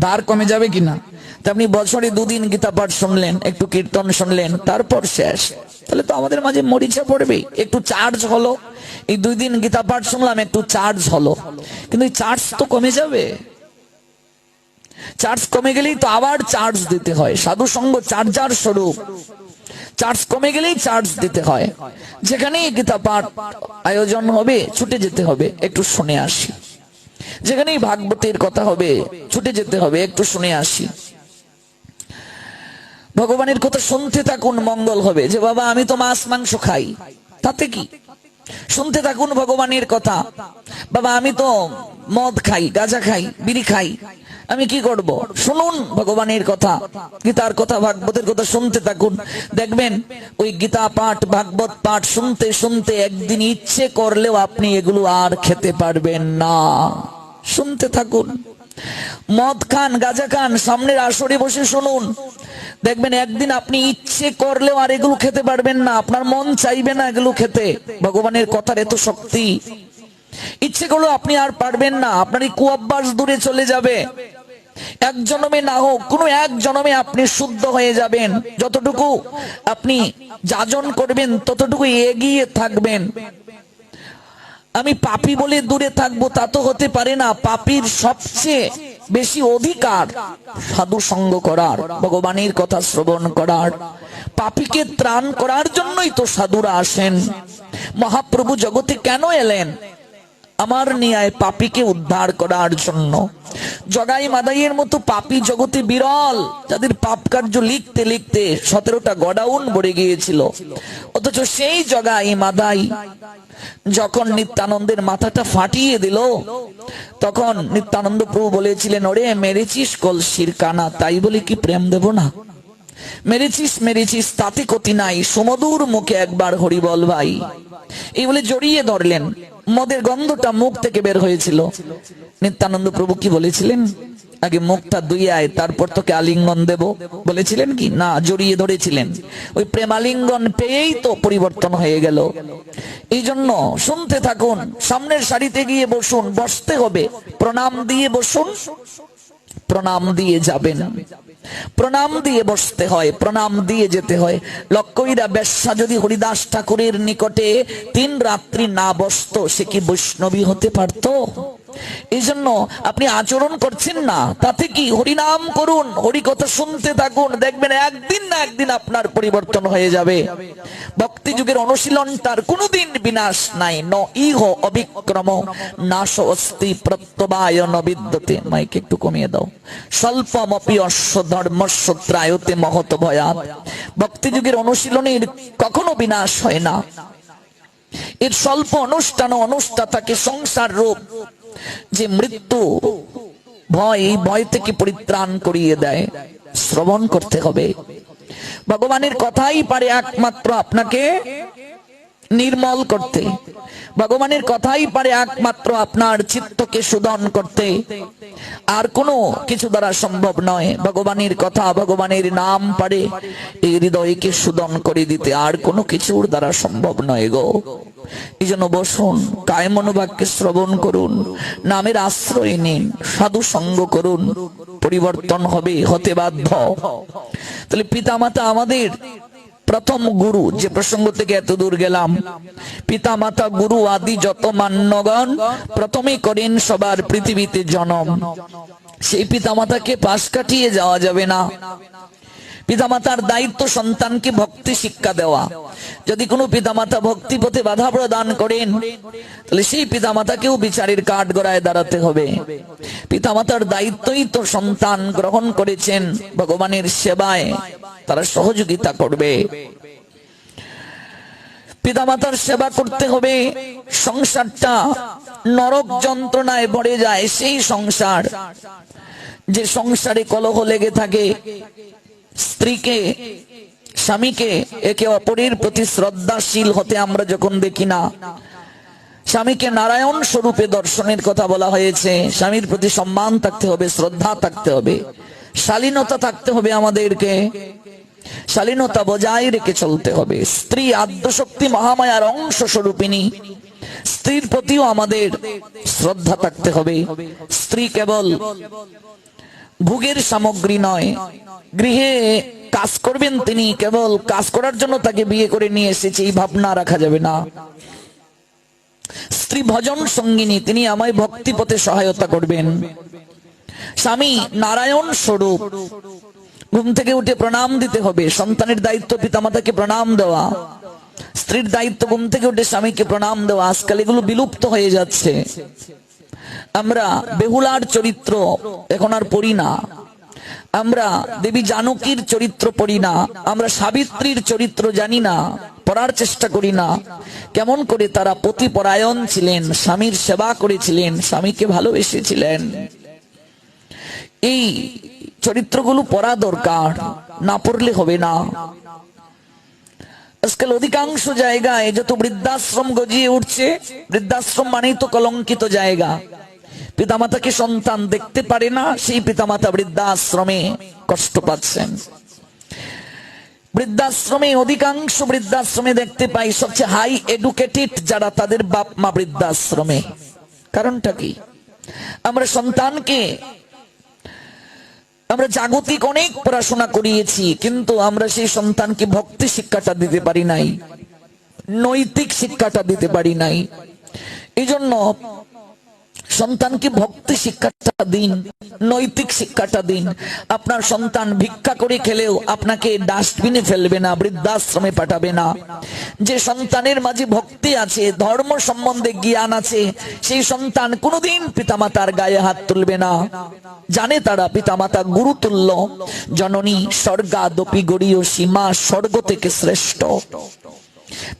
S1: ধার কমে যাবে কিনা? আপনি বছরে 2 দিন গীতা পাঠ শুনলেন, একটু কীর্তন শুনলেন, তারপর শেষ। তাহলে তো আমাদের মাঝে মরিচা পড়বে। একটু চার্জ হলো, এই 2 দিন গীতা পাঠ শুনলাম, একটু চার্জ হলো, কিন্তু এই চার্জ তো কমে যাবে। চার্জ কমে গেলেই তো আবার চার্জ দিতে হয়। সাধু সঙ্গ চার্জার স্বরূপ, চার্জ কমে গেলেই চার্জ দিতে হয়। যেখানেই গীতা পাঠ আয়োজন হবে, ছুটে যেতে হবে, একটু শুনে আসি। যেখানেই ভাগবতের কথা হবে, ছুটে যেতে হবে, একটু শুনে আসি। ভগবানের কথা শুনতে থাকুন, মঙ্গল হবে। যে বাবা আমি তো মাছ মাংস খাই, তাতে কি? শুনতে থাকুন ভগবানের কথা। বাবা আমি তো মদ খাই, গাঁজা খাই, বিড়ি খাই, আমি কি করব? শুনুন ভগবানের কথা, গীতার কথা, ভাগবতের কথা শুনতে থাকুন। দেখবেন ওই গীতা পাঠ, ভাগবত পাঠ শুনতে শুনতে একদিন ইচ্ছে করলেও আপনি এগুলো আর খেতে পারবেন না। শুনতে থাকুন। মদ খান, গাঁজা খান, সামনের আসরে বসে শুনুন, দেখবেন একদিন আপনি ইচ্ছে করলেও আর এগুলো খেতে পারবেন না। আপনার মন চাইবে না এগুলো খেতে। ভগবানের কথার এত শক্তি, ইচ্ছে করলেও আপনি আর পারবেন না। আপনার এই কুঅভ্যাস দূরে চলে যাবে। 1 জন্মে না হোক, কোনো 1 জন্মে আপনি শুদ্ধ হয়ে যাবেন। যতটুকু আপনি যাজন করবেন, ততটুকু এগিয়ে থাকবেন। আমি পাপী বলে দূরে থাকবো, তা তো হতে পারে না। পাপীর সবচেয়ে বেশি অধিকার সাধু সঙ্গ করার, ভগবানের কথা শ্রবণ করার। পাপীকে ত্রাণ করার জন্যই তো সাধুরা আসেন। মহাপ্রভু জগতে কেন এলেন? আমার ন্যায় পাপীকে উদ্ধার করার জন্য। জগাই মাদাইয়ের মতো পাপী জগতে বিরল, যাদের পাপ কার্য লিখতে লিখতে 17টা গডাউন ভরে গিয়েছিল। অথচ সেই জগাই মাদাই যখন নিত্যানন্দের মাথাটা ফাটিয়ে দিল, তখন নিত্যানন্দ প্রভু বলেছিলেন, ওরে মেরেছিস কলসির কানা, তাই বলে কি প্রেম দেব না? মেরেছিস মেরেছিস তাতে ক্ষতি নাই, সুমধুর মুখে একবার হরি বল ভাই। এই বলে জড়িয়ে ধরলেন। মদের গন্ধটা মুখ থেকে বের হয়েছিল। নিত্যানন্দ প্রভু কি বলেছিলেন? আগে মুখটা ধুয়ে আয়, তারপর তোকে আলিঙ্গন দেব, বলেছিলেন কি না? জড়িয়ে ধরেছিলেন। ওই প্রেমালিঙ্গন পেয়েই তো পরিবর্তন হয়ে গেল। এই জন্য শুনতে থাকুন, সামনের সারিতে গিয়ে বসুন, বসতে হবে, প্রণাম দিয়ে বসুন, প্রণাম দিয়ে যাবেন, প্রণাম দিয়ে বসতে হয়, প্রণাম দিয়ে যেতে হয়। লক্ষ্মীরা বেশ্যা যদি হরিদাস ঠাকুরের নিকটে 3 রাত্রি না বসতো, সে কি বৈষ্ণবী হতে পারতো? এই জন্য আপনি আচরণ করছেন না, তাতে কি? হরিনাম করুন, হরি কথা শুনতে থাকুন, দেখবেন একদিন না একদিন আপনার পরিবর্তন হয়ে যাবে। ভক্তি যুগের অনুশীলনটার কোনোদিন বিনাশ নাই। ন ইহ অবিক্রম নাশ অস্তি প্রত্যবায় ন বিদ্যতে। মাইকে একটু কমিয়ে দাও। স্বল্পমপি অশ্ব ধর্মস্য ত্রায়তে মহত ভয়াৎ। ভক্তি যুগের অনুশীলনের কখনো বিনাশ হয় না। এর স্বল্প অনুষ্ঠান ও অনুষ্ঠা থাকে সংসার রূপ, যে মৃত্যু ভয় থেকে পরিত্রাণ করিয়ে দেয়। শ্রবণ করতে হবে। ভগবানের কথাই পারে একমাত্র আপনাকে নির্মল করতে। ভগবানের কথাই পারে একমাত্র আপনার চিত্তকে শোধন করতে। আর কোনো কিছু দ্বারা সম্ভব নয়। ভগবানের কথা, ভগবানের নাম পারে এই হৃদয়কে শোধন করে দিতে, আর কোনো কিছুর দ্বারা সম্ভব নয় গো। এই জন্য বসুন, কায় মনোবাক্যে শ্রবণ করুন, নামের আশ্রয় নিন, সাধু সঙ্গ করুন, পরিবর্তন হবে, হতে বাধ্য। তাহলে পিতামাতা আমাদের প্রথম গুরু, যে প্রসঙ্গ থেকে এত দূর গেলাম। পিতা মাতা গুরু আদি যত মান্যগণ প্রথমে করেন সবার পৃথিবীতে জনম। সেই পিতা মাতাকে পাশ কাটিয়ে যাওয়া যাবে না। পিতামাতার দায়িত্ব সন্তানকে ভক্তি শিক্ষা দেওয়া। যদি কোনো পিতামাতা ভক্তি পথে বাধা প্রদান করেন, তাহলে সেই পিতামাতাকেও বিচারের কাঠ গড়ায় দাঁড়াতে হবে। পিতামাতার দায়িত্বই তো সন্তান গ্রহণ করেছেন ভগবানের সেবায়, তারা সহযোগিতা করবে। পিতামাতার সেবা করতে হবে। সংসারটা নরক যন্ত্রণায় ভরে যায় সেই সংসার, যে সংসারে কলহ লেগে থাকে। স্ত্রীকে, স্বামীকে একে অপরের প্রতি শ্রদ্ধাশীল হতে আমরা যখন দেখি না। স্বামীকে নারায়ণ স্বরূপে দর্শনের কথা বলা হয়েছে। স্বামীর প্রতি সম্মান থাকতে হবে, শ্রদ্ধা থাকতে হবে, শালীনতা থাকতে হবে। আমাদেরকে শালীনতা বজায় রেখে চলতে হবে। স্ত্রী আদ্যশক্তি মহামায়ার অংশ স্বরূপিনী। স্ত্রীর প্রতিও আমাদের শ্রদ্ধা থাকতে হবে। স্ত্রী কেবল ভোগের সামগ্রী নয়। গৃহে কাজ করবেন তিনি, কেবল কাজ করার জন্য তাকে বিয়ে করে নিয়ে এসেছে এই ভাবনা রাখা যাবে না। স্ত্রী ভজন সঙ্গিনী, তিনি আমায় ভক্তি পথে সহায়তা করবেন। স্বামী নারায়ণ স্বরূপ। ঘুম থেকে উঠে প্রণাম দিতে হবে। সন্তানের দায়িত্ব পিতামাতাকে প্রণাম দেওয়া। স্ত্রীর দায়িত্ব ঘুম থেকে উঠে স্বামীকে প্রণাম দেওয়া। আজকাল এগুলো বিলুপ্ত হয়ে যাচ্ছে। আমরা বেহুলার চরিত্র এখন আর পড়ি না। আমরা দেবী জানকীর চরিত্র পড়ি না। আমরা সাবিত্রীর চরিত্র জানি না, পড়ার চেষ্টা করি না। কেমন করে তারা পতিপরায়ণ ছিলেন, স্বামীর সেবা করেছিলেন, স্বামীকে ভালোবেসেছিলেন। এই চরিত্রগুলো পড়া দরকার, না পড়লে হবে না। আজকাল অধিকাংশ জায়গায় যত বৃদ্ধাশ্রম গজিয়ে উঠছে, বৃদ্ধাশ্রম মানেই তো কলঙ্কিত জায়গা। পিতামাতাকে সন্তান দেখতে পারে না, সেই পিতামাতা বৃদ্ধাশ্রমে কষ্ট পাচ্ছেন। বৃদ্ধাশ্রমে, অধিকাংশ বৃদ্ধাশ্রমে দেখতে পাই সবচেয়ে হাই এডুকেটেড যারা, তাদের বাপ মা বৃদ্ধাশ্রমে। কারণটা কি? আমরা সন্তানকে, আমরা জাগতিক অনেক পড়াশোনা করিয়েছি, কিন্তু আমরা সেই সন্তানকে ভক্তি শিক্ষাটা দিতে পারি নাই, নৈতিক শিক্ষাটা দিতে পারি নাই। এই জন্য সন্তানকে ভক্তি শিক্ষাটা দিন। নৈতিক শিক্ষাটা দিন। আপনার সন্তান ভিক্ষা করে খেলেও আপনাকে ডাস্টবিনে ফেলবে না, বৃদ্ধাশ্রমে পাঠাবে না। যে সন্তানের মাঝে ভক্তি আছে, ধর্ম সম্বন্ধে জ্ঞান আছে, সেই সন্তান কোনোদিন পিতামাতার গায়ে হাত তুলবে না। জানে তারা পিতামাতা গুরুতুল্য। জননী স্বর্গাদপি গরীয়সী, মা স্বর্গ থেকে শ্রেষ্ঠ।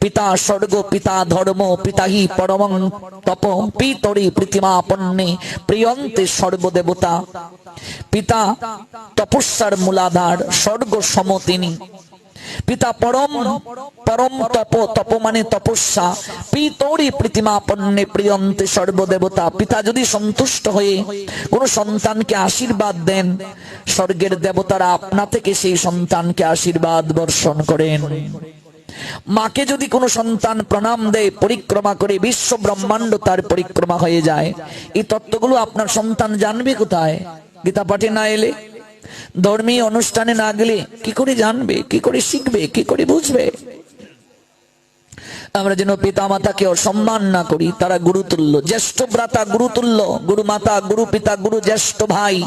S1: পিতা স্বর্গ, পিতা ধর্ম, পিতা হি পরমং তপ, পিতরি প্রতিমাপন্নে প্রিয়ন্তে সর্বদেবতা। পিতা তপস্যার মূলাধার, স্বর্গ সম তিনি। পিতা পরম পরম তপ, তপ মানে তপস্যা। পিতরি প্রতিমাপন্নে প্রিয়ন্তে সর্বদেবতা। পিতা যদি সন্তুষ্ট হয়ে কোন সন্তানকে আশীর্বাদ দেন, স্বর্গের দেবতারা আপনা থেকে সেই সন্তানকে আশীর্বাদ বর্ষণ করেন। মাকে যদি কোনো সন্তান প্রণাম দেয়, পরিক্রমা করে বিশ্ব ব্রহ্মাণ্ড তার পরিক্রমা হয়ে যায়। এই তত্ত্বগুলো আপনার সন্তান জানবে কোথায়? গীতা পাঠে না এলে, ধর্মীয় অনুষ্ঠানে না গেলে কি করে জানবে, কি করে শিখবে, কি করে বুঝবে? আমরা যেন পিতা মাতাকে অসম্মান না করি। তারা গুরুতুল্য। জ্যেষ্ঠ ভ্রাতা গুরুতুল্য, গুরু মাতা, গুরু পিতা, গুরু জ্যেষ্ঠ ভাই।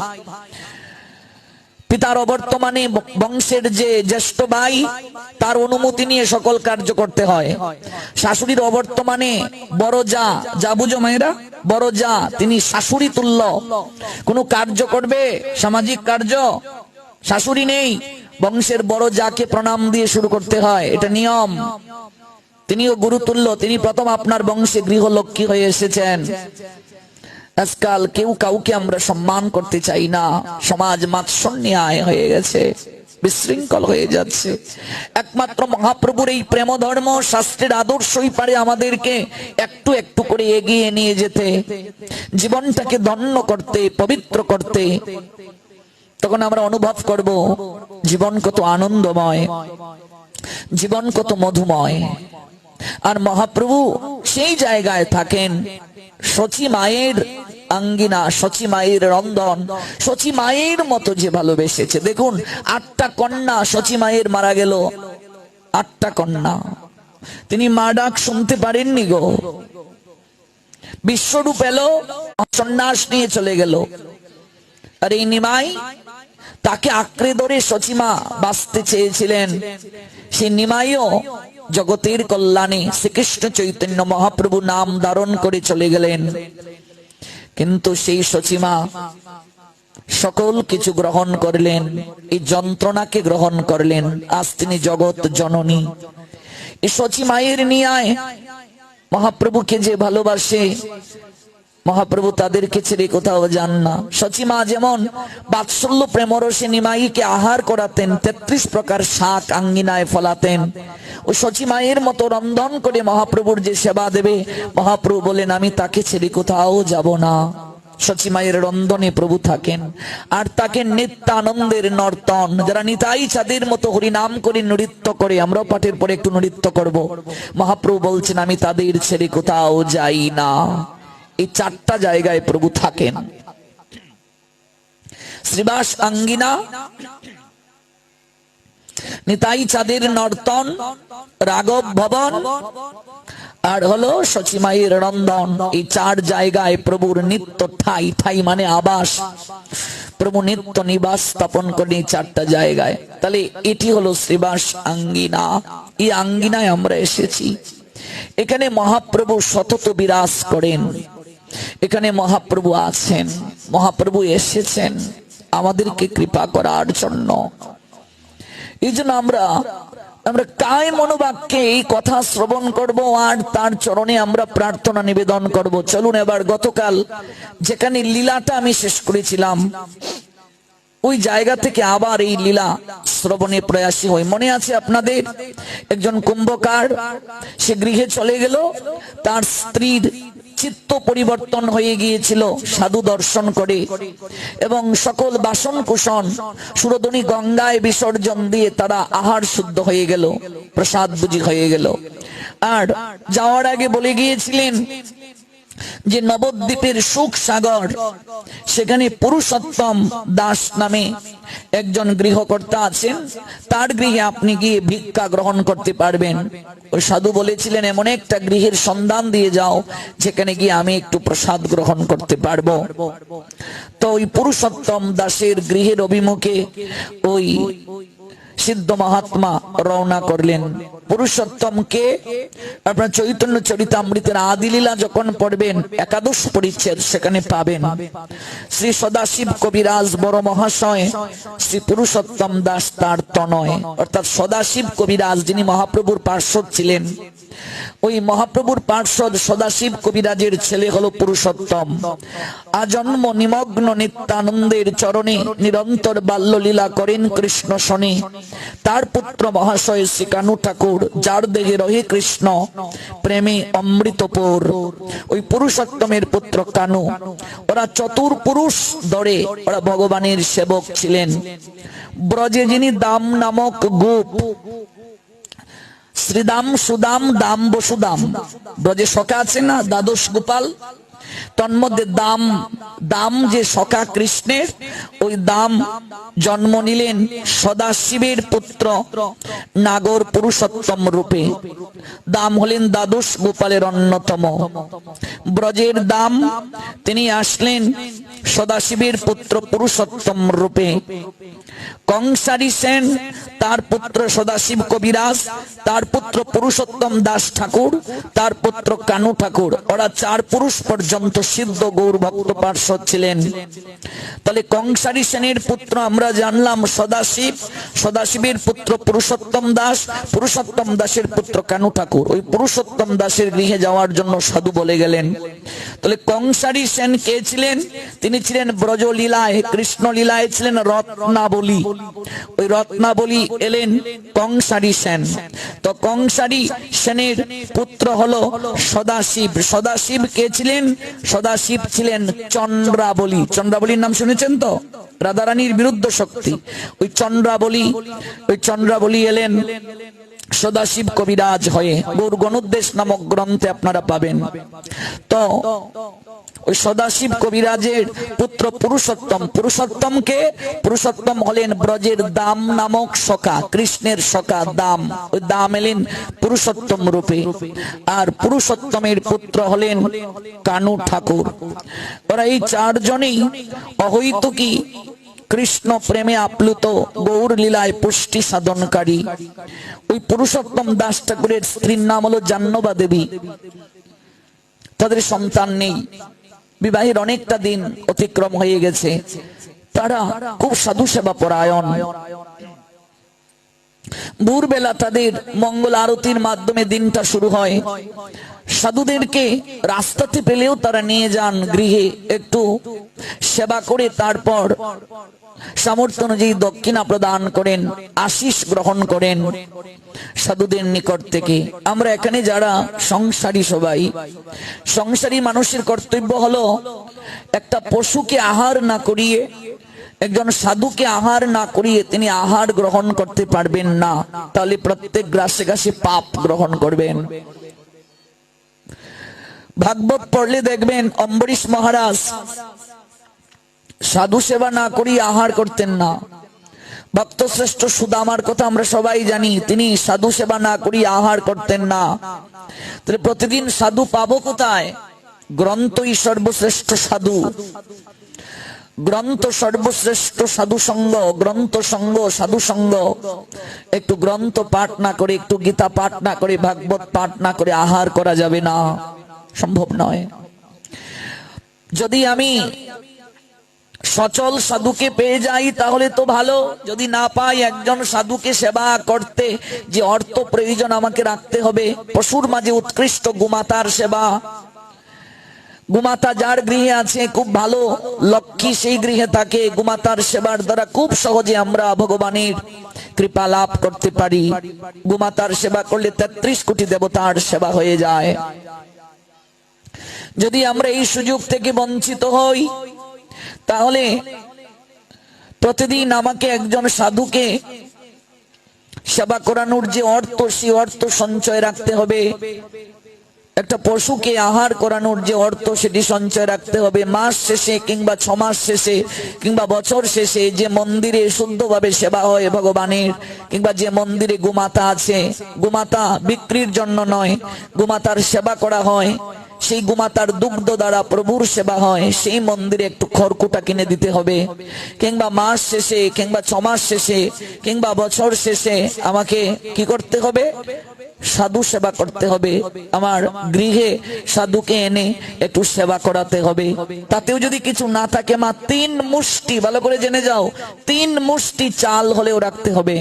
S1: পিতার অবর্তমানে বংশের যে জ্যেষ্ঠ ভাই, তার অনুমতি নিয়ে সকল কার্য করতে হয়। শাশুড়ির অবর্তমানে বড় যা, যা বুঝো মায়েরা, বড় যা, তিনি শাশুড়ি তুল্য। কোন কার্য করবে, সামাজিক কার্য, শাশুড়ি নেই, বংশের বড় যাকে প্রণাম দিয়ে শুরু করতে হয়, এটা নিয়ম। তিনিও গুরুতুল্য। তিনি প্রথম আপনার বংশে গৃহলক্ষ্মী হয়ে এসেছেন। আজকাল কেউ কাউকে আমরা সম্মান করতে চাই না। সমাজ মাৎসন্যায় হয়ে গেছে, বিশৃঙ্খল হয়ে যাচ্ছে। একমাত্র মহাপ্রভুর এই প্রেম ধর্ম, শাস্ত্রের আদর্শই পারে আমাদেরকে একটু একটু করে এগিয়ে নিয়ে যেতে, জীবনটাকে ধন্য করতে, পবিত্র করতে। তখন আমরা অনুভব করব জীবন কত আনন্দময়, জীবন কত মধুময়। আর মহাপ্রভু সেই জায়গায় থাকেন, সচী মায়ের আঙ্গিনা, সচী মায়ের রন্ধন, সচী মায়ের মতো যে ভালোবেসেছে। দেখুন, 8টা কন্যা সচী মায়ের মারা গেল, 8টা কন্যা। তিনি মা ডাক শুনতে পারেননি গো। বিশ্বরূপ এলো, সন্ন্যাস নিয়ে চলে গেল। আর এই নিমাই, তাকে আঁকড়ে ধরে সচিমা বাঁচতে চেয়েছিলেন। সেই নিমাইও জগতের কল্যাণে শ্রীকৃষ্ণ চৈতন্য মহাপ্রভু নাম ধারণ করে চলে গেলেন। কিন্তু সেই সচিমা সকল কিছু গ্রহণ করলেন, এই যন্ত্রণাকে গ্রহণ করলেন। আজ তিনি জগৎ জননী। এই সচিমায়ের নিয়ায় মহাপ্রভুকে যে ভালোবাসে, মহাপ্রভু তাদেরকে ছেড়ে কোথাও যান না। সচিমা যেমন বাৎসল্য প্রেমরসে নিমাইকে আহার করাতেন, 33 প্রকার শাক আঙ্গিনায় ফলাতেন। ও সচিমায়ের মতো রন্ধন করে মহাপ্রভুর যে সেবা দেবে, মহাপ্রভু বলেন আমি তাকে ছেড়ে কোথাও যাব না। সচিমায়ের রন্ধনে প্রভু থাকেন। আর তাকে নিত্য আনন্দের নর্তন। যারা নিতাই চাঁদের মতো হরিনাম করে নৃত্য করে, আমরাও পাঠের পরে একটু নৃত্য করব। মহাপ্রভু বলছেন আমি তাদের ছেড়ে কোথাও যাই না। এই 4টা জায়গায় প্রভু থাকেন। শ্রীবাস আঙ্গিনা, নিতাই চাঁদের নর্তন, রাঘব ভবন, আর হলো সচিমায়ের রন্ধন। এই 4 জায়গায় প্রভুর নিত্য ঠাই, ঠাই মানে আবাস। প্রভু নিত্য নিবাস স্থাপন করেন এই 4টা জায়গায়। তাহলে এটি হলো শ্রীবাস আঙ্গিনা। এই আঙ্গিনায় আমরা এসেছি। এখানে মহাপ্রভু সতত বিরাজ করেন। এখানে মহাপ্রভু আছেন, মহাপ্রভু এসেছেন আমাদেরকে কৃপা করার জন্য। এই জন্য আমরা কায় মনোবাক্যে এই কথা শ্রবণ করব আর তার চরণে আমরা প্রার্থনা নিবেদন করব। চলুন এবার গতকাল যেখানে লীলাটা আমি শেষ করেছিলাম, ওই জায়গা থেকে আবার এই লীলা শ্রবণে প্রয়াসী হই। মনে আছে আপনাদের, একজন কুম্ভকার, সে গৃহে চলে গেল। তার স্ত্রীর চিত্ত পরিবর্তন হয়ে গিয়েছিল সাধু দর্শন করে, এবং সকল বাসন কুসন সুরধনী গঙ্গায় বিসর্জন দিয়ে তারা আহার শুদ্ধ হয়ে গেল, প্রসাদ বুঝি হয়ে গেল। আর যাওয়ার আগে বলে গিয়েছিলেন যে নবদ্বীপের সুখ সাগর, সেখানে পুরুষোত্তম দাস নামে একজন গৃহকর্তা আছেন, তার গৃহে আপনি গিয়ে ভিক্ষা গ্রহণ করতে পারবেন। ওই সাধু বলেছিলেন এমন একটা গৃহের সন্ধান দিয়ে যাও যেখানে গিয়ে আমি একটু প্রসাদ গ্রহণ করতে পারবো। তো ওই পুরুষোত্তম দাসের গৃহের অভিমুখে ওই সিদ্ধ মহাত্মা রওনা করলেন। পুরুষোত্তমকে আপনার চৈতন্য চরিতামৃতের আদিলীলা যখন পড়বেন একাদশ পরিচ্ছেদ সেখানে পাবেন। শ্রী সদাশিব কবিরাজ বড় মহাশয় শ্রী পুরুষোত্তম দাস তার তনয়, অর্থাৎ সদাশিব কবিরাজ যিনি মহাপ্রভুর পার্শ্বদ ছিলেন, ওই মহাপ্রভুর পার্শ্বদ সদাশিব কবিরাজের ছেলে হলো পুরুষোত্তম। আজন্ম নিমগ্ন নিত্যানন্দের চরণে নিরন্তর বাল্যলীলা করেন কৃষ্ণ শনি। তার পুত্র মহাশয় শ্রী কানু ঠাকুর, যার দেহে রহে কৃষ্ণ প্রেমে অমৃতপুর। ওই পুরুষোত্তমের পুত্র কানু, ওরা চতুর পুরুষ দরে ওরা ভগবানের সেবক ছিলেন। ব্রজে যিনি দাম নামক গোপ, শ্রীদাম সুদাম দাম বসুদাম, ব্রজে সখা আছে না দ্বাদশ গোপাল, তন্মধ্যে দাম, দাম যে সখা কৃষ্ণের, ওই দাম জন্ম নিলেন সদাশিবের পুত্র নাগর পুরুষোত্তম রূপে। দাম হলেন দ্বাদশ গোপালের অন্যতম। ব্রজের দাম তিনি আসলেন সদাশিবের পুত্র পুরুষোত্তম রূপে। কংসারী সেন তার পুত্র সদাশিব কবিরাজ, তার পুত্র পুরুষোত্তম দাস ঠাকুর, তার পুত্র কানু ঠাকুর, ওরা চার পুরুষ পর্যন্ত সিদ্ধ গৌর ভক্ত পার্শ্বদ ছিলেন। তাহলে কংসারী সেনের পুত্র আমরা জানলাম সদাশিব, সদাশিবের পুত্র পুরুষোত্তম দাস, পুরুষোত্তম দাসের পুত্র কানু ঠাকুর। ওই পুরুষোত্তম দাসের গৃহে যাওয়ার জন্য সাধু বলে গেলেন। তাহলে কংসারী সেন কে ছিলেন? তিনি ছিলেন ব্রজলীলায়, কৃষ্ণ লীলায় ছিলেন রত্নাবলী। ওই রত্নাবলী এলেন কংসারী সেন। তো কংসারী সেনের পুত্র হলো সদাশিব। সদাশিব কে ছিলেন? সদাশিব ছিলেন চন্দ্রাবলী। চন্দ্রাবলীর নাম শুনেছেন তো? রাধারানীর বিরুদ্ধ শক্তি। ওই চন্দ্রাবলী এলেন সদাশিব কবিরাজ হয়ে। গৌর গণোদ্দেশ নামক গ্রন্থে আপনারা পাবেন। তো ওই সদাশিব কবিরাজের পুত্র পুরুষোত্তম, পুরুষোত্তম হলেন ব্রজের দাম নামক সখা, কৃষ্ণের সখা দাম। ওই দাম এলেন পুরুষোত্তম রূপে। আর পুরুষোত্তমের পুত্র হলেন কানু ঠাকুর। ওরা এই চারজনেই অহৈতুকী কৃষ্ণ প্রেমে আপ্লুত, গৌর লীলায় পুষ্টি সাধনকারী। ওই পুরুষোত্তম দাস ঠাকুরের স্ত্রীর নাম হলো জাহ্নবা দেবী। তাদের সন্তান নেই, বিবাহের অনেকটা দিন অতিক্রম হয়ে গেছে। তারা খুব সাধু সেবা পরায়ণ। ভোরবেলা তাদের মঙ্গল আরতির মাধ্যমে দিনটা শুরু হয়। সাধুদেরকে রাস্তাতে পেলেও তারা নিয়ে যান গৃহে, একটু সেবা করে তারপর সামর্থ্য অনুযায়ী দক্ষিণা প্রদান করেন, আশিস গ্রহণ করেন সাধুদের নিকট থেকে। আমরা এখানে যারা সংসারী, সবাই সংসারী মানুষের কর্তব্য হলো একটা পশুকে আহার না করিয়ে, একজন সাধুকে আহার না করিয়ে তিনি আহার গ্রহণ করতে পারবেন না। তাহলে প্রত্যেক গ্রাসে গ্রাসে পাপ গ্রহণ করবেন। ভাগবত পড়লে দেখবেন অম্বরীশ মহারাজ সাধু সেবা না করিয়ে আহার করতেন না। ভক্ত শ্রেষ্ঠ সুদামার কথা আমরা সবাই জানি, তিনি সাধু সেবা না করিয়ে আহার করতেন না। তাহলে প্রতিদিন সাধু পাবো কোথায়? গ্রন্থই সর্বশ্রেষ্ঠ সাধু। গ্রন্থ সর্বশ্রেষ্ঠ সাধু সঙ্গ, গ্রন্থ সঙ্গ, সাধু সঙ্গ। একটু গ্রন্থ পাঠ না করে, একটু গীতা পাঠ না করে, ভাগবত পাঠ না করে আহার করা যাবে না, সম্ভব নয়। যদি আমি সচল সাধুকে পেয়ে যাই তাহলে তো ভালো, যদি না পাই একজন সাধুকে সেবা করতে যে অর্থ প্রয়োজন আমাকে রাখতে হবে। পশুর মাঝে উৎকৃষ্ট গোমাতার সেবা। গোমাতা যার গৃহে আছে খুব ভালো লক্ষ্মী সেই গৃহে থাকে। গোমাতার সেবার দ্বারা খুব সহজে আমরা ভগবানের কৃপা লাভ করতে পারি। গোমাতার সেবা করলে 33 কোটি দেবতার সেবা হয়ে যায়। যদি আমরা এই সুযোগ থেকে বঞ্চিত হই তাহলে প্রতিদিন আমাকে একজন সাধুকে সেবা করানোর যে অর্থ, সেই অর্থ সঞ্চয় রাখতে হবে। একটা পশুকে আহার করানোর যে অর্থ সেটি সঞ্চয় রাখতে হবে। মাস শেষে কিংবা 6 মাস শেষে কিংবা বছর শেষে যে মন্দিরে শুদ্ধভাবে সেবা হয় ভগবানের, কিংবা যে মন্দিরে গোমাতা আছে, গোমাতা বিক্রির জন্য নয়, গোমাতার সেবা করা হয়, সেই গোমাতার দুগ্ধ দ্বারা প্রভুর সেবা হয়, সেই মন্দিরে একটু খড়কুটা কিনে দিতে হবে। কিংবা মাস শেষে কিংবা 6 মাস শেষে কিংবা বছর শেষে আমাকে কি করতে হবে? সাধু সেবা করতে হবে। আমার গৃহে সাধুকে এনে একটু সেবা করাতে হবে। তাতেও যদি কিছু না থাকে, মা 3 মুষ্টি, ভালো করে জেনে যাও, 3 মুষ্টি চাল হলেও রাখতে হবে।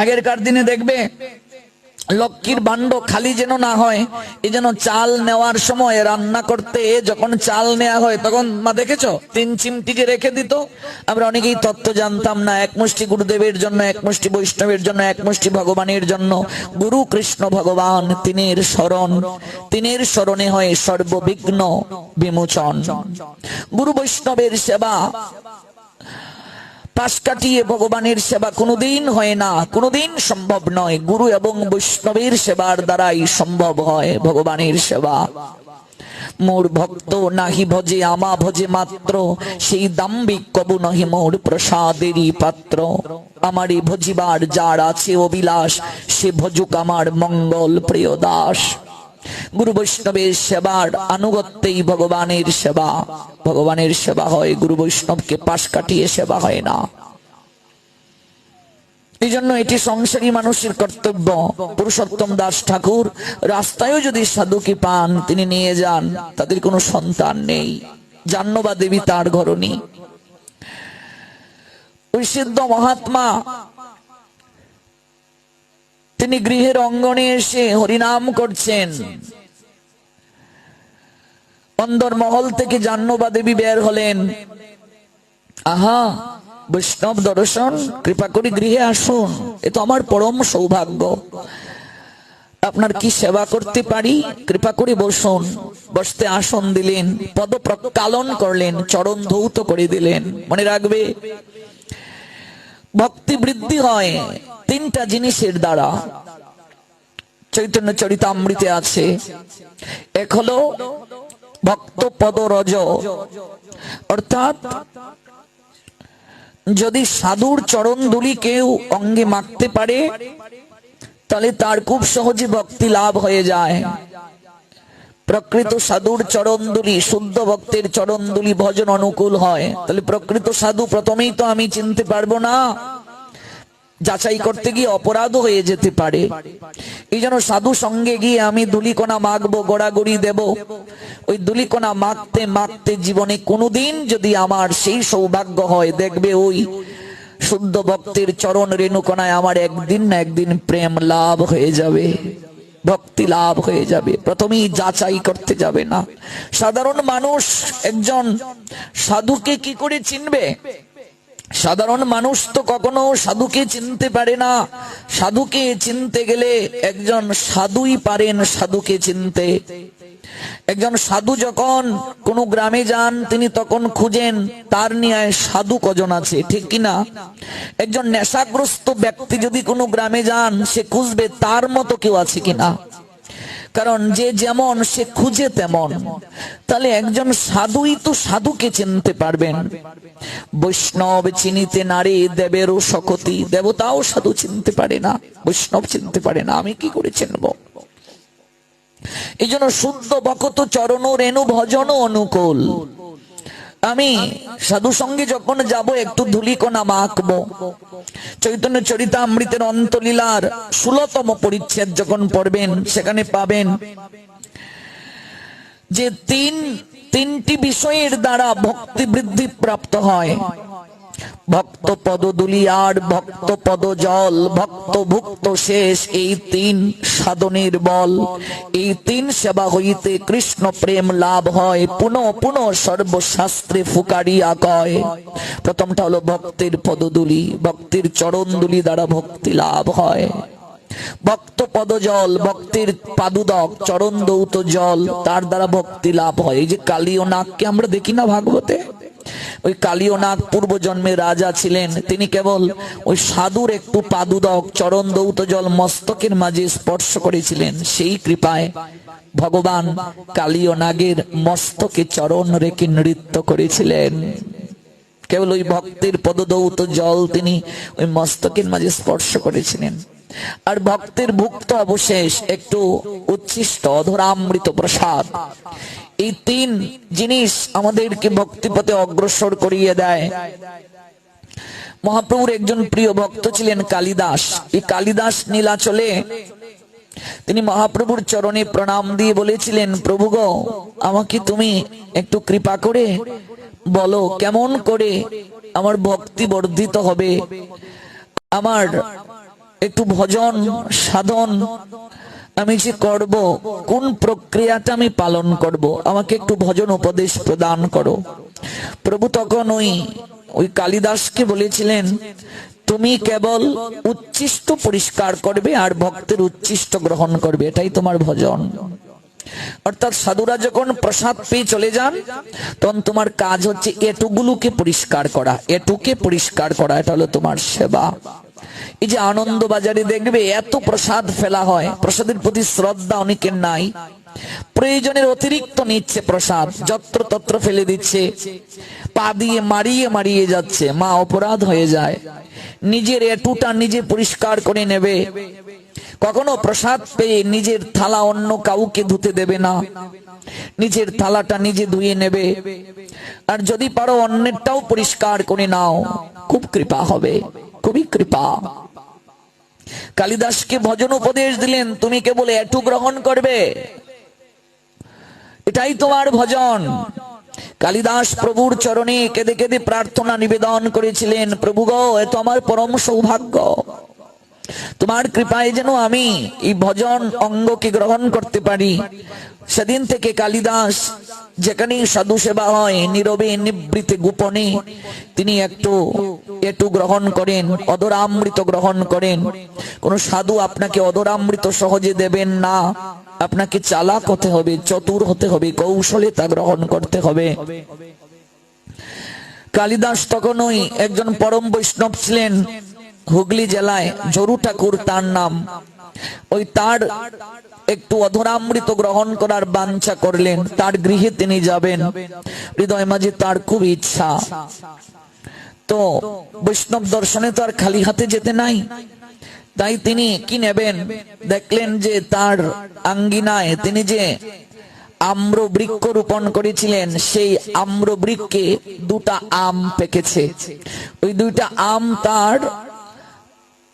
S1: আগেরকার দিনে দেখবে লক্ষ্মীর ভাণ্ড খালি যেন না হয়, এই যেন চাল নেওয়ার সময় রান্না করতে যখন চাল নেওয়া হয় তখন মা দেখেছো 3 চিমটি যে রেখে দিত। আমরা অনেকেই তত্ত্ব জানতাম না। 1 মুষ্টি গুরুদেবের জন্য, 1 মুষ্টি বৈষ্ণবের জন্য, 1 মুষ্টি ভগবানের জন্য। গুরু কৃষ্ণ ভগবান, তিনের শরণ, তিনের শরণে হয় সর্ববিঘ্ন বিমোচন। গুরু বৈষ্ণবের সেবা পাশ কাটিয়ে ভগবানের সেবা কোনোদিন হয় না, কোনোদিন সম্ভব নয়। গুরু এবং বৈষ্ণবের সেবার দ্বারাই সম্ভব হয় ভগবানের সেবা। মোর ভক্ত নাহি ভজে আমা ভজে মাত্র, সেই দাম্ভিক কবু নহি মোর প্রসাদেরই পাত্র। আমারই ভজিবার যার আছে অবিলাস, সে ভজুক আমার মঙ্গল প্রিয় দাস। গুরু বৈষ্ণবের সেবার আনুগত্যেই ভগবানের সেবা। ভগবানের সেবা হয়, গুরু বৈষ্ণবকে পাশ কাটিয়ে সেবা হয় না। এই জন্য এটি সংসারী মানুষের কর্তব্য। পুরুষোত্তম দাস ঠাকুর রাস্তায়ও যদি সাধুকে পান, তিনি নিয়ে যান। তাদের কোনো সন্তান নেই, জাহ্নবা দেবী তার ঘরণী। ওই সিদ্ধ মহাত্মা তিনি গৃহের অঙ্গনে এসে হরিনাম করছেন। অন্দর মহল থেকে জাহ্নবা দেবী বের হলেন। আহা, বৈষ্ণব দর্শন, কৃপা করে গৃহে আসুন, এ তো আমার পরম সৌভাগ্য। আপনার কি সেবা করতে পারি? কৃপা করে বসুন। বসতে আসন দিলেন, পদ প্রক্ষালন করলেন, চরণ ধৌত করে দিলেন। মনে রাখবে, ভক্তি বৃদ্ধি হয় 3টা জিনিসের দ্বারা। চৈতন্য চরিতামৃতে আছে। এক হলো ভক্ত পদ রজ, অর্থাৎ যদি সাধুর চরণ ধুলি কেউ অঙ্গে মাখতে পারে, তাহলে তার খুব সহজে ভক্তি লাভ হয়ে যায়। প্রকৃত সাধুর চরণ ধুলি, শুদ্ধ ভক্তের চরণ ধুলি ভজন অনুকূল হয়। তাহলে প্রকৃত সাধু প্রথমেই তো আমি চিনতে পারবো না, যাচাই করতে গিয়ে অপরাধ হয়ে যেতে পারে। এই জন্য সাধু সঙ্গে গিয়ে আমি ধুলিকণা মাখবো, গড়াগড়ি দেব। ওই ধুলিকণা মাখতে মাখতে জীবনে কোনোদিন যদি আমার সেই সৌভাগ্য হয়, দেখবে ওই শুদ্ধ ভক্তের চরণ রেণুকণায় আমার একদিন না একদিন প্রেম লাভ হয়ে যাবে, ভক্তি লাভ হয়ে যাবে। প্রথমেই যাচাই করতে যাবে না। সাধারণ মানুষ একজন সাধুকে কি করে চিনবে? সাধারণ মানুষ তো কখনো সাধুকে চিনতে পারে না। সাধুকে চিনতে গেলে একজন সাধুই পারেন সাধুকে চিনতে। একজন সাধু যখন কোন গ্রামে যান, তিনি তখন খুঁজেন তার নিয়ে সাধু কজন আছে, ঠিক কিনা? একজন নেশাগ্রস্ত ব্যক্তি যদি কোনো গ্রামে যান, সে খুঁজবে তার মতো কেউ আছে কিনা, কারণ যে যেমন সে খুঁজে তেমন। তাহলে একজন সাধুই তো সাধুকে চিনতে পারবেন। বৈষ্ণব চিনিতে নারী দেবেরও শকতি, দেবতাও সাধু চিনতে পারে না, বৈষ্ণব চিনতে পারে না, আমি কি করে চিনব? এই জন্য শুদ্ধ ভক্ত চরণ রেণু ভজন অনুকূল। আমি সাধু সঙ্গে যখন যাব, একটু ধুলিকণা মাখবো। চৈতন্য চরিতামৃতের অন্তলীলার 16তম পরিচ্ছেদ যখন পড়বেন, সেখানে পাবেন যে তিনটি বিষয়ের দ্বারা ভক্তি বৃদ্ধি প্রাপ্ত হয়। ভক্ত পদ দুলিয়ার, ভক্ত পদ জল, ভক্ত ভুক্ত শেষ, এই 3 সাধনের বল। এই 3 সেবা হইতে কৃষ্ণ প্রেম লাভ হয়, পুনঃ পুনঃ সর্বশাস্ত্রে ফুকারিয়া কয়। প্রথমটা হলো ভক্তের পদধূলি, ভক্তির চরণ ধুলি দ্বারা ভক্তি লাভ হয়। ভক্ত পদ জল, ভক্তির পাদুদক চরণ দৌত জল, তার দ্বারা ভক্তি লাভ হয়। এই যে কালী ও নাগকে আমরা দেখি না ভাগবতে, ওই কালীয় নাগ পূর্ব জন্মে রাজা ছিলেন, তিনি কেবল ওই সাধুর একটু পাদুদক চরণ দৌত জল মস্তকের মাঝে স্পর্শ করেছিলেন, সেই কৃপায় ভগবান কালীয় নাগের মস্তকে চরণ রেখে নৃত্য করেছিলেন। কেবল ওই ভক্তের পদদৌত জল তিনি ওই মস্তকের মাঝে স্পর্শ করেছিলেন। আর ভক্তের ভুক্ত অবশেষ একটু উচ্ছিষ্ট অধরামৃত প্রসাদ, এই তিন জিনিস আমাদেরকে ভক্তিপথে অগ্রসর করিয়ে দেয়। মহাপ্রভুর একজন প্রিয় ভক্ত ছিলেন কালিদাস। এই কালিদাস নীলাচলে তিনি মহাপ্রভুর চরণে প্রণাম দিয়ে বলেছিলেন, প্রভু গো, আমাকে তুমি একটু কৃপা করে বলো কেমন করে আমার ভক্তি বর্ধিত হবে, আমার একটু ভজন সাধন আমি যে করব, কোন প্রক্রিয়াটা আমি পালন করব, আমাকে একটু ভজন উপদেশ প্রদান করো। প্রভু তখন ওই কালিদাসকে বলেছিলেন, তুমি কেবল উচ্ছিষ্ট পরিষ্কার করবে আর ভক্তের উচ্ছিষ্ট গ্রহণ করবে, এটাই তোমার ভজন। অর্থাৎ সাধুরা যখন প্রসাদ পেয়ে চলে যান, তখন তোমার কাজ হচ্ছে এটুগুলোকে পরিষ্কার করা, এটুকে পরিষ্কার করা, এটা হলো তোমার সেবা। এই যে আনন্দ বাজারে দেখবে এত প্রসাদ ফেলা হয়, প্রসাদের প্রতি শ্রদ্ধা অনেকের নাই, প্রয়োজনের অতিরিক্ত নিচ্ছে প্রসাদ, যত্র তত্র ফেলে দিচ্ছে, পা দিয়ে মারিয়ে মারিয়ে যাচ্ছে, মা অপরাধ হয়ে যায়। নিজের এটুটা নিজে পরিষ্কার করে নেবে, কখনো প্রসাদ পেয়ে নিজের থালা অন্য কাউকে ধুতে দেবে না, নিজের থালাটা নিজে ধুয়ে নেবে। আর যদি পারো অন্যেরটাও পরিষ্কার করে নাও, খুব কৃপা হবে, খুবই কৃপা। কালিদাসকে ভজন উপদেশ দিলেন, তুমি কেবল এটু গ্রহণ করবে, এটাই তোমার ভজন। কালিদাস প্রভুর চরণে কেঁদে কেঁদে প্রার্থনা নিবেদন করেছিলেন, প্রভু গো, এ তো আমার পরম সৌভাগ্য, তোমার কৃপায় যেন আমি এই ভজন অঙ্গকে গ্রহণ করতে পারি। সেদিন থেকে কালিদাস যেখানে সাধু সেবা হয়, নীরবে নিবৃতে গোপনে তিনি একটু গ্রহণ করেন, অধরামৃত গ্রহণ করেন। কোন সাধু আপনাকে অধরামৃত সহজে দেবেন না, আপনাকে চালাক হতে হবে, চতুর হতে হবে, কৌশলে তা গ্রহণ করতে হবে। কালিদাস তখনই একজন পরম বৈষ্ণব ছিলেন, হুগলি জেলায় জরু ঠাকুর তার নাম। ওই তার একটু অধরামৃত গ্রহণ করার বাঞ্ছা করলেন, তার গৃহে তিনি যাবেন, হৃদয় মাঝে তার খুব ইচ্ছা। তো বৈষ্ণব দর্শনে তো আর খালি হাতে যেতে নাই, তাই তিনি কি নেবেন, দেখলেন যে তার আঙ্গিনায় তিনি যে আম্র বৃক্ষ রোপণ করেছিলেন, সেই আম্র বৃক্ষে দুটা আম পেকেছে। ওই দুইটা আম তার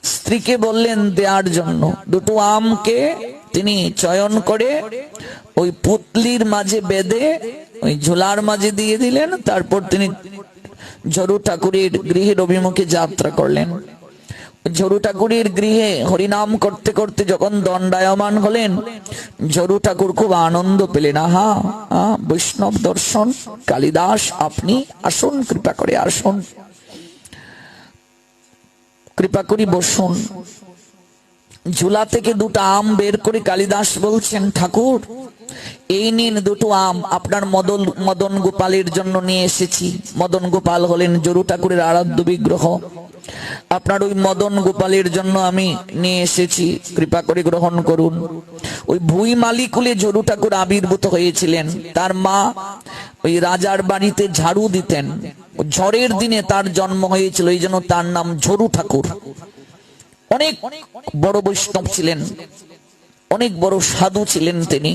S1: স্ত্রীকে বললেন দেওয়ার জন্য। দুটো আমকে তিনি চয়ন করে ওই পুতলির মাঝে বেঁধে ওই ঝোলার মাঝে দিয়ে দিলেন। তারপর তিনি ঝরু ঠাকুরের গৃহের অভিমুখে যাত্রা করলেন। ঝরু ঠাকুরের গৃহে হরিনাম করতে করতে যখন দণ্ডায়মান হলেন, ঝরু ঠাকুর খুব আনন্দ পেলেন। আহা, বৈষ্ণব দর্শন, কালিদাস আপনি আসুন, কৃপা করে আসুন, কৃপা করি বসুন। ঝুলা থেকে দুটো আম বের করে কালিদাস বলছেন, ঠাকুর এই নিন দুটো আম, আপনার মদন গোপালের জন্য নিয়ে এসেছি। মদন গোপাল হলেন জরু ঠাকুরের আরাধ্য বিগ্রহ, আপনার ওই মদন গোপালের জন্য আমি নিয়ে এসেছি, কৃপা করে গ্রহণ করুন। ওই ভুই মালিকুলে জরু ঠাকুর আবির্ভূত হয়েছিলেন। তার মা ওই রাজার বাড়িতে ঝাড়ু দিতেন, ঝড়ের দিনে তার জন্ম হয়েছিল, এই জন্য তার নাম ঝরু ঠাকুর। অনেক বড় বৈষ্ণব ছিলেন, অনেক বড় সাধু ছিলেন তিনি,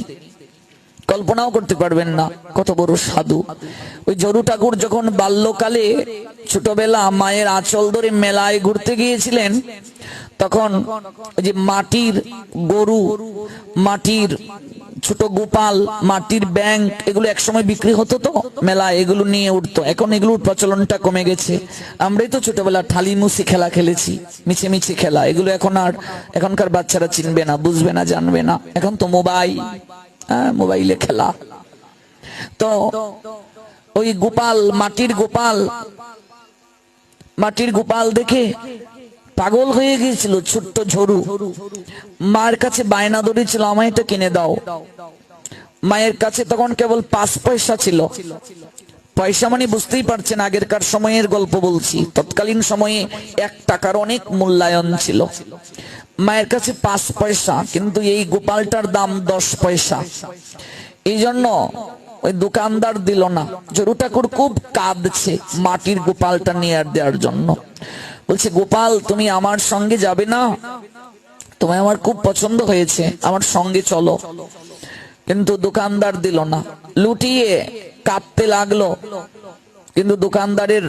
S1: কল্পনাও করতে পারবেন না কত বড় সাধু। ওই ঝরু ঠাকুর যখন বাল্যকালে ছোটবেলা মায়ের আঁচল ধরে মেলায় ঘুরতে গিয়েছিলেন, তখন ওই যে মাটির গরু, মাটির ছোট গোপাল, মাটির ব্যাঙ, এগুলো একসময় বিক্রি হতো তো মেলায়, এগুলো নিয়ে উঠতো। এখন এগুলোর প্রচলনটা কমে গেছে। আমরাই তো ছোটবেলা থালি মুছি খেলা খেলেছি, মিছে মিছে খেলা, এগুলো এখনকার বাচ্চারা চিনবে না, বুঝবে না, জানবে না। এখন তো মোবাইল, মোবাইলে খেলা। তো ওই গোপাল, মাটির গোপাল দেখে পাগল হয়ে গিয়েছিল ছোট্ট ঝরু। মায়ের কাছে বায়না ধরেছিল, আমায় এটা কিনে দাও। মায়ের কাছে তখন কেবল 5 পয়সা ছিল, পয়সা মানে বুঝতেই পারছেন, আগেরকার সময়ের গল্প বলছি। তৎকালীন সময়ে 1 টাকার অনেক মূল্যায়ন ছিল। মায়ের কাছে 5 পয়সা, কিন্তু এই গোপালটার দাম 10 পয়সা। এই জন্য ওই দোকানদার দিল না। জরু ঠাকুর খুব কাঁদছে মাটির গোপালটা নিয়ে দেওয়ার জন্য। বলছে, গোপাল তুমি আমার সঙ্গে যাবে না? তোমায় আমার খুব পছন্দ হয়েছে, আমার সঙ্গে চলো। কিন্তু দোকানদার দিল না, লুটিয়ে কাঁদতে লাগলো। কিন্তু দোকানদারের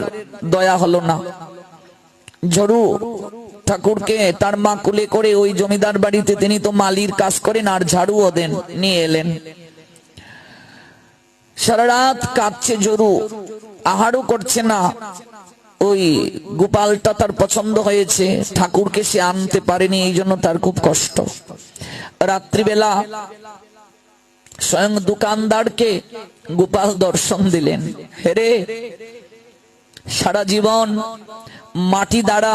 S1: দয়া হলো না। ঝরু ঠাকুরকে তার মা কুলে করে ওই জমিদার বাড়িতে, তিনি তো মালির কাজ করেন আর ঝাড়ুও দেন, নিয়ে এলেন। সারা রাত কাঁদছে ঝরু, আহারও করছে না। ওই গোপালটা তার পছন্দ হয়েছে, ঠাকুরকে সে আনতে পারেনি, এই জন্য তার খুব কষ্ট। রাত্রিবেলা স্বয়ং দোকানদারকে গোপাল দর্শন দিলেন। হেরে, সারা জীবন মাটি দ্বারা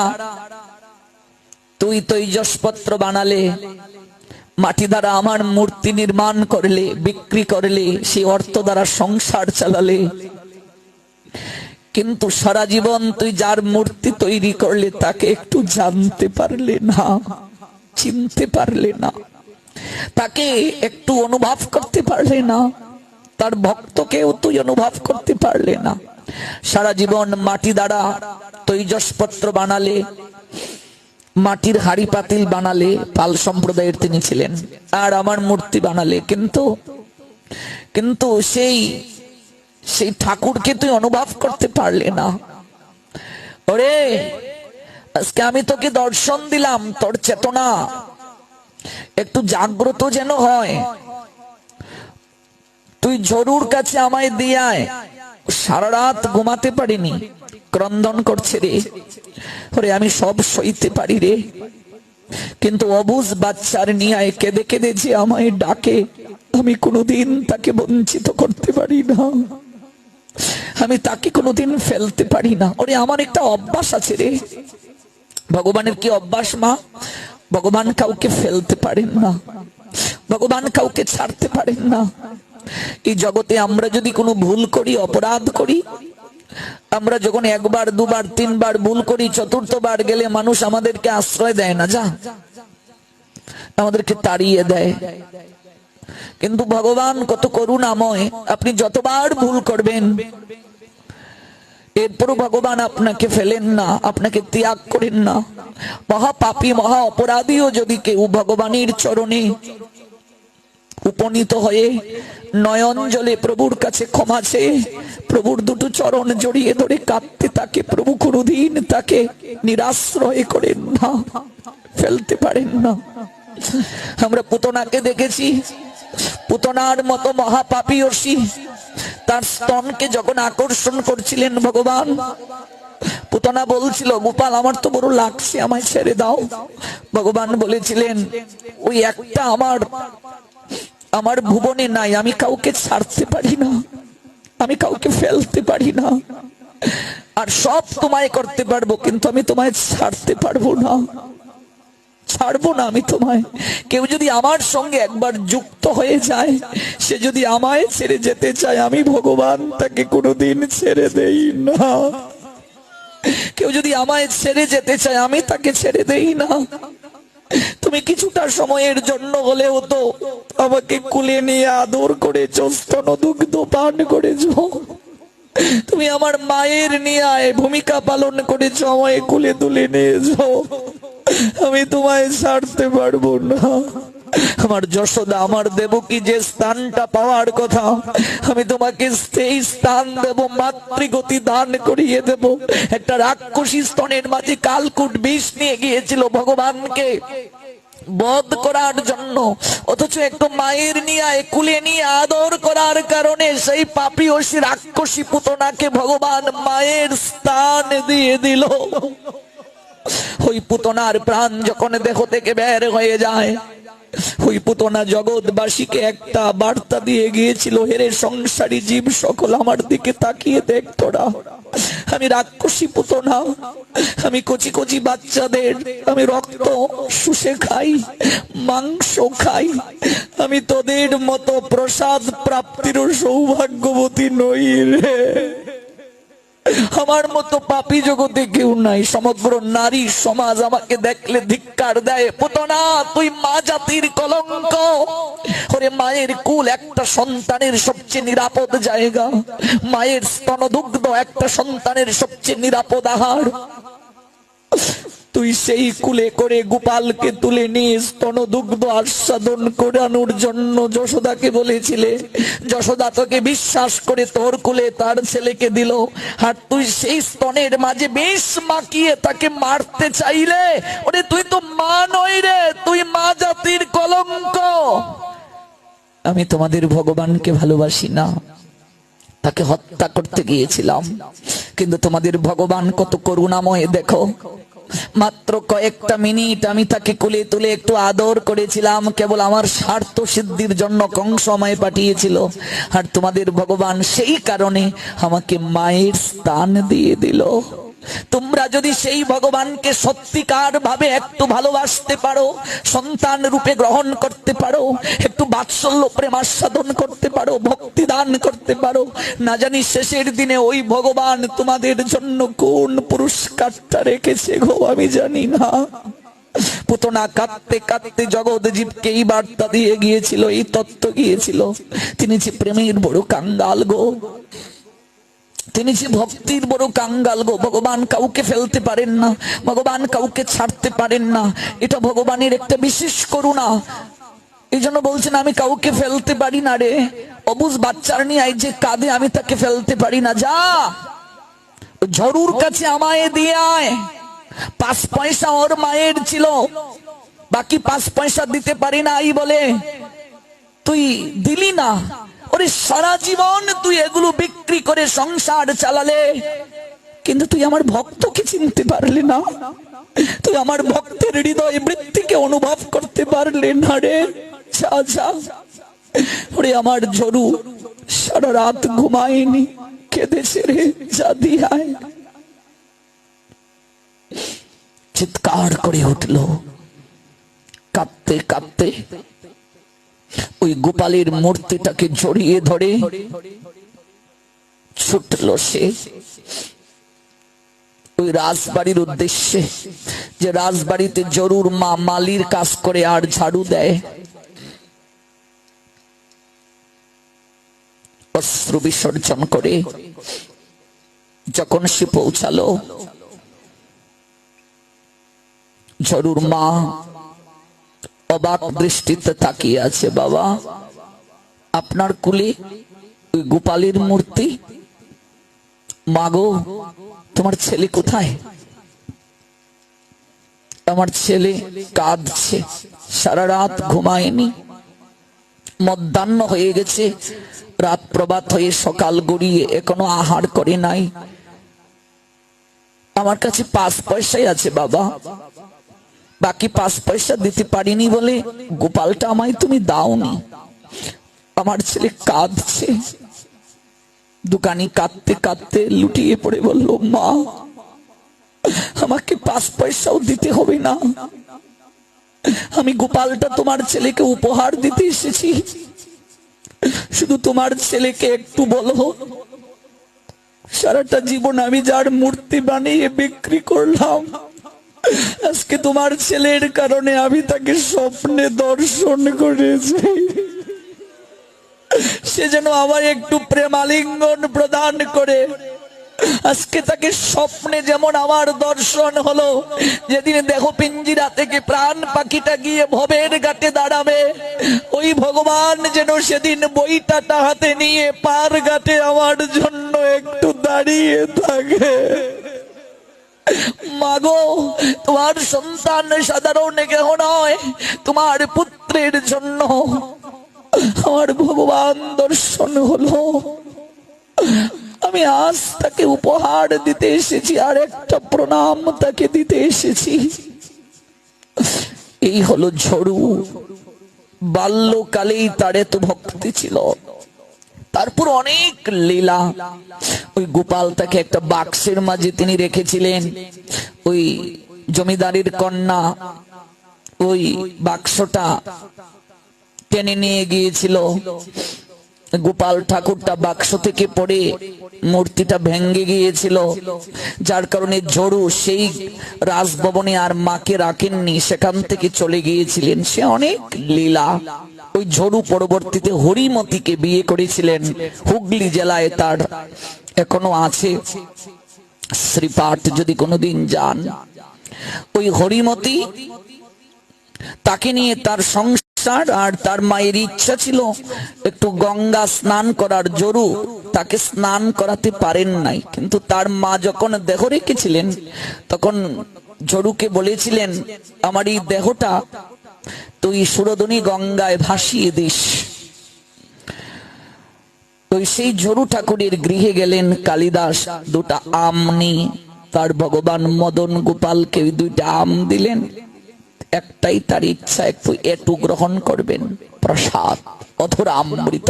S1: তুই তৈজসপত্র বানালে, মাটি দ্বারা আমার মূর্তি নির্মাণ করলে, বিক্রি করলে, সেই অর্থ দ্বারা সংসার চালালে, কিন্তু সারা জীবন তুই যার মূর্তি তৈরি করলে তাকে একটু জানতে পারলে না, চিনতে পারলে না, তাকে একটু অনুভব করতে পারলে না, তার ভক্তকেও তুই অনুভব করতে পারলে না। সারা জীবন মাটি দ্বারা তৈজসপত্র বানালে, মাটির হাড়ি পাতিল বানালে, পাল সম্প্রদায়ের তিনি ছিলেন, আর আমার মূর্তি বানালে, কিন্তু সেই ঠাকুরকে তুই অনুভব করতে পারলে না। ওরে, আজকে আমি তোকে দর্শন দিলাম, তোর চেতনা একটু জাগ্রত যেন হয়। তুই ঝরুর কাছে আমায় দিয়ে আয়। সারা রাত ঘুমাতে পারিনি, ক্রন্দন করছে রে। ওরে, আমি সব সইতে পারি রে, কিন্তু অবুঝ বাচ্চার নিয়ে কেঁদে কেঁদে যে আমায় ডাকে, আমি কোনোদিন তাকে বঞ্চিত করতে পারি না, আমি তাকে কোনোদিন ফেলতে পারি না। ওরে, আমার একটা অভ্যাস আছে রে। ভগবানের কি অভ্যাস মা? ভগবান কাউকে ফেলতে পারেন না, ভগবান কাউকে ছাড়তে পারেন না। এই জগতে আমরা যদি কোনো ভুল করি, অপরাধ করি, আমরা যখন 1 বার 2 বার 3 বার ভুল করি, 4th বার গেলে মানুষ আমাদেরকে আশ্রয় দেয় না, যা, আমাদেরকে তাড়িয়ে দেয়। কিন্তু ভগবান কত করুণাময়, আপনি যতবার ভুল করবেন এরপরও ভগবান আপনাকে ফেলেন না, আপনাকে ত্যাগ করেন না। মহাপাপী মহা অপরাধীও যদি কেউ ভগবানের চরণে উপনীত হয়ে নয়ন জলে প্রভুর কাছে ক্ষমা চেয়ে প্রভুর দুটো চরণ জড়িয়ে ধরে কাঁদতে থাকে, প্রভু কোনদিন তাকে নিরাশ্রয় করেন না, ফেলতে পারেন না। আমরা পুতনাকে দেখেছি, পুতনার মতো মহাপাপী অসি তার স্তনকে যখন আকর্ষণ করছিলেন ভগবান, পুতনা বলছিল, গোপাল আমার তো বড় লাগছে, আমায় ছেড়ে দাও। ভগবান বলেছিলেন, ওই একটা আমার ভুবনে নাই, আমি কাউকে ছাড়তে পারি না, আমি কাউকে ফেলতে পারি না, আর সব তোমায় করতে পারবো, কিন্তু আমি তোমায় ছাড়তে পারবো না, ছাড়বো না আমি তোমায়। কেউ যদি আমার সঙ্গে একবার যুক্ত হয়ে যায়, সে যদি আমায় ছেড়ে যেতে চায়, আমি ভগবান তাকে কোনোদিন ছেড়ে দেই না। কেউ যদি আমায় ছেড়ে যেতে চায়, আমি তাকে ছেড়ে দেই না। তুমি কিছুটা সময়ের জন্য হলেও তো আমাকে কুলে নিয়ে আদর করেছ, স্তন দুগ্ধ পান করেছ, তুমি আমার মায়ের নিয়ে ভূমিকা পালন করেছ, আমায় কুলে তুলে নিয়েছ, আমি তোমায় ছাড়তে পারবো না। আমার যশোদা, আমার দেবকী যে স্থানটা পাওয়ার কথা, আমি তোমাকে সেই স্থান দেব, মাতৃগতি দান করিয়ে দেব। একটা রাক্ষসী স্তনের মাঝে কালকুট বিষ নিয়ে গিয়েছিল ভগবানকে বধ করার জন্য, অথচ একটু মায়ের নিয়ে কুলে নিয়ে আদর করার কারণে সেই পাপী অসি রাক্ষসী পুতনাকে ভগবান মায়ের স্থান দিয়ে দিল। ওই পুতনার প্রাণ যখন দেহ থেকে বের হয়ে যায়, ওই পুতনা জগৎবাসীকে একটা বার্তা দিয়ে গিয়েছিল, হেরে সংসারী জীব সকল আমার দিকে তাকিয়ে দেখ, তোরা, আমি রাক্ষসী পুতনা, আমি কচি কচি বাচ্চাদের আমি রক্ত শুষে খাই, মাংস খাই, আমি তোদের মতো প্রসাদ প্রাপ্তির সৌভাগ্যবতী নই রে। আমার মতো পাপী জগতে কেউ নাই। সমগ্র নারী সমাজ আমাকে দেখলে ধিক্কার দেয়। পুতনা, তুই মা জাতির কলঙ্ক। ওরে মায়ের কুল একটা সন্তানের সবচেয়ে নিরাপদ জায়গা। মায়ের স্তনদুগ্ধ একটা সন্তানের সবচেয়ে নিরাপদ আহার। তুই সেই কুলে করে গোপালকে তুলে নিয়ে স্তনদুগ্ধ আস্বাদন করানোর জন্য যশোদাকে বলেছিলে। যশোদা তোকে বিশ্বাস করে তোর কুলে তার ছেলেকে দিল, আর তুই সেই স্তনের মাঝে বিষ মাখিয়ে তাকে মারতে চাইলে। ওরে তুই তো মা নই রে, তুই মা জাতির কলঙ্ক। আমি তোমাদের ভগবানকে ভালোবাসি না, তাকে হত্যা করতে গিয়েছিলাম, কিন্তু তোমাদের ভগবান কত করুণাময় দেখো। মাত্র কয়েকটা মিনিট আমি তাকে কোলে তুলে একটু আদর করেছিলাম, কেবল আমার স্বার্থ সিদ্ধির জন্য কংস আমায় পাঠিয়েছিল। আর তোমাদের ভগবান সেই কারণে আমাকে মায়ের স্থান দিয়ে দিল। তোমরা যদি সেই ভগবানকে সত্যিকার ভাবে একটু ভালোবাসতে পারো, সন্তান রূপে গ্রহণ করতে পারো, একটু বাৎসল্য প্রেম আস্বাদন করতে পারো, ভক্তি দান করতে পারো, না জানি শেষের দিনে ওই ভগবান তোমাদের জন্য কোন পুরস্কারটা রেখেছে গো, আমি জানি না। পুতনা কাঁদতে কাঁদতে জগৎ জীবকে এই বার্তা দিয়ে গিয়েছিল, এই তত্ত্ব গিয়েছিল। তিনি যে প্রেমের বড় কাঙ্গাল গো, তিনি যে ভক্তির বড় কাঙ্গাল গো। ভগবান কাউকে ফেলতে পারেন না, ভগবান কাউকে ছাড়তে পারেন না। এটা ভগবানের একটা বিশেষ করুণা। এই জন্য বলছেন আমি কাউকে ফেলতে পারি না রে। অবুঝ বাচ্চার নিয়ে যে কাঁদে, আমি তাকে ফেলতে পারি না। যা ঝরুর কাছে আমায় দিয়ে আয়। 5 পয়সা ওর মায়ের ছিল, বাকি 5 পয়সা দিতে পারি না এই বলে তুই দিলি না। ওরে সারা জীবন তুই এগুলো বিক্রি করে সংসার চালালে, কিন্তু তুই আমার ভক্তকে চিনতে পারলি না, তুই আমার ভক্তের হৃদয় বৃত্তিকে অনুভব করতে পারলি না রে। যা যা। ওরে আমার ঝরু সারা রাত ঘুমায়নি, কেঁদেছে রে, যা দিয়ে আয়। চিৎকার করে উঠল কাঁদতে কাঁদতে। ওই গোপালের মূর্তিটাকে জড়িয়ে ধরে ছুটল সে ওই রাজবাড়ির উদ্দেশ্যে, যে রাজবাড়িতে জরুর মা মালির কাজ করে আর ঝাড়ু দেয়। অশ্রু বিসর্জন করে যখন সে পৌঁছালো, জরুর মা অবাক দৃষ্টিতে তাকিয়ে আছে। বাবা, আপনার কুলে ওই গোপালের মূর্তি। মাগো, তোমার ছেলে কোথায়? আমার ছেলে কাঁদছে, সারা রাত ঘুমায়নি, মধ্যাহ্ন হয়ে গেছে, রাত প্রভাত হয়ে সকাল গড়িয়ে এখনো আহার করে নাই। আমার কাছে 5 পয়সাই আছে বাবা, বাকি 5 পয়সা দিতে পারিনি বলে গোপালটা আমায় তুমি দাওনি। আমার ছেলে কাঁদছে। দোকানি কাঁদতে কাঁদতে লুটিয়ে পড়ে বলল, মা, আমাকে 5 পয়সাও দিতে হবে না, আমি গোপালটা তোমার ছেলেকে উপহার দিতে এসেছি। শুধু তোমার ছেলেকে একটু বলো, সারাটা জীবন আমি যার মূর্তি বানিয়ে বিক্রি করলাম, আজকে তোমার ছেলের কারণে আমি তাকে স্বপ্নে দর্শন করেছি। সে যেন আমার একটু প্রেমালিঙ্গন প্রদান করে। আজকে তাকে স্বপ্নে যেমন আমার দর্শন হলো, যেদিন দেহ পিঞ্জিরা থেকে প্রাণ পাখিটা গিয়ে ভবের ঘাটে দাঁড়াবে, ওই ভগবান যেন সেদিন বইটাটা হাতে নিয়ে পার ঘাটে আমার জন্য একটু দাঁড়িয়ে থাকে। মাগো, তোমার সন্তান সাধারণ কেহ নয়, তোমার পুত্রের জন্য আমার ভগবান দর্শন হলো। আমি আজ তাকে উপহার দিতে এসেছি, আর একটা প্রণাম তাকে দিতে এসেছি। এই হলো ঝরু। বাল্যকালেই তার এত ভক্তি ছিল। তারপর অনেক লীলা। ওই গোপাল তাকে একটা বাক্সের মাঝে তিনি রেখেছিলেন। ওই জমিদারের কন্যা ওই বাক্সটা টেনে নিয়ে গিয়েছিল। গোপাল ঠাকুরটা বাক্স থেকে পড়ে মূর্তিটা ভেঙে গিয়েছিল, যার কারণে ঝড়ু সেই রাজভবনে আর মাকে রাখেননি, সেখান থেকে চলে গিয়েছিলেন। সে অনেক লীলা। ওই ঝড়ু পরবর্তীতে হরিমতিকে বিয়ে করেছিলেন। হুগলি জেলায় তার এখনো আছে শ্রীপাঠ, যদি কোনোদিন যান। ওই হরিমতি, তাকে নিয়ে তার সংসার, আর তার মায়ের ইচ্ছা ছিল একটু গঙ্গা স্নান করার। জরু তাকে স্নান করাতে পারেন নাই, কিন্তু তার মা যখন দেহ রেখেছিলেন তখন জরুকে বলেছিলেন, আমার এই দেহটা তুই সুরধনী গঙ্গায় ভাসিয়ে দিস। ওই সেই জরু ঠাকুরের গৃহে গেলেন কালিদাস, দুটা আম নিয়ে। তার ভগবান মদন গোপালকে দুইটা আম দিলেন। একটাই তার ইচ্ছা, একটু এটু গ্রহণ করবেন, প্রসাদ, অধরা অমৃত।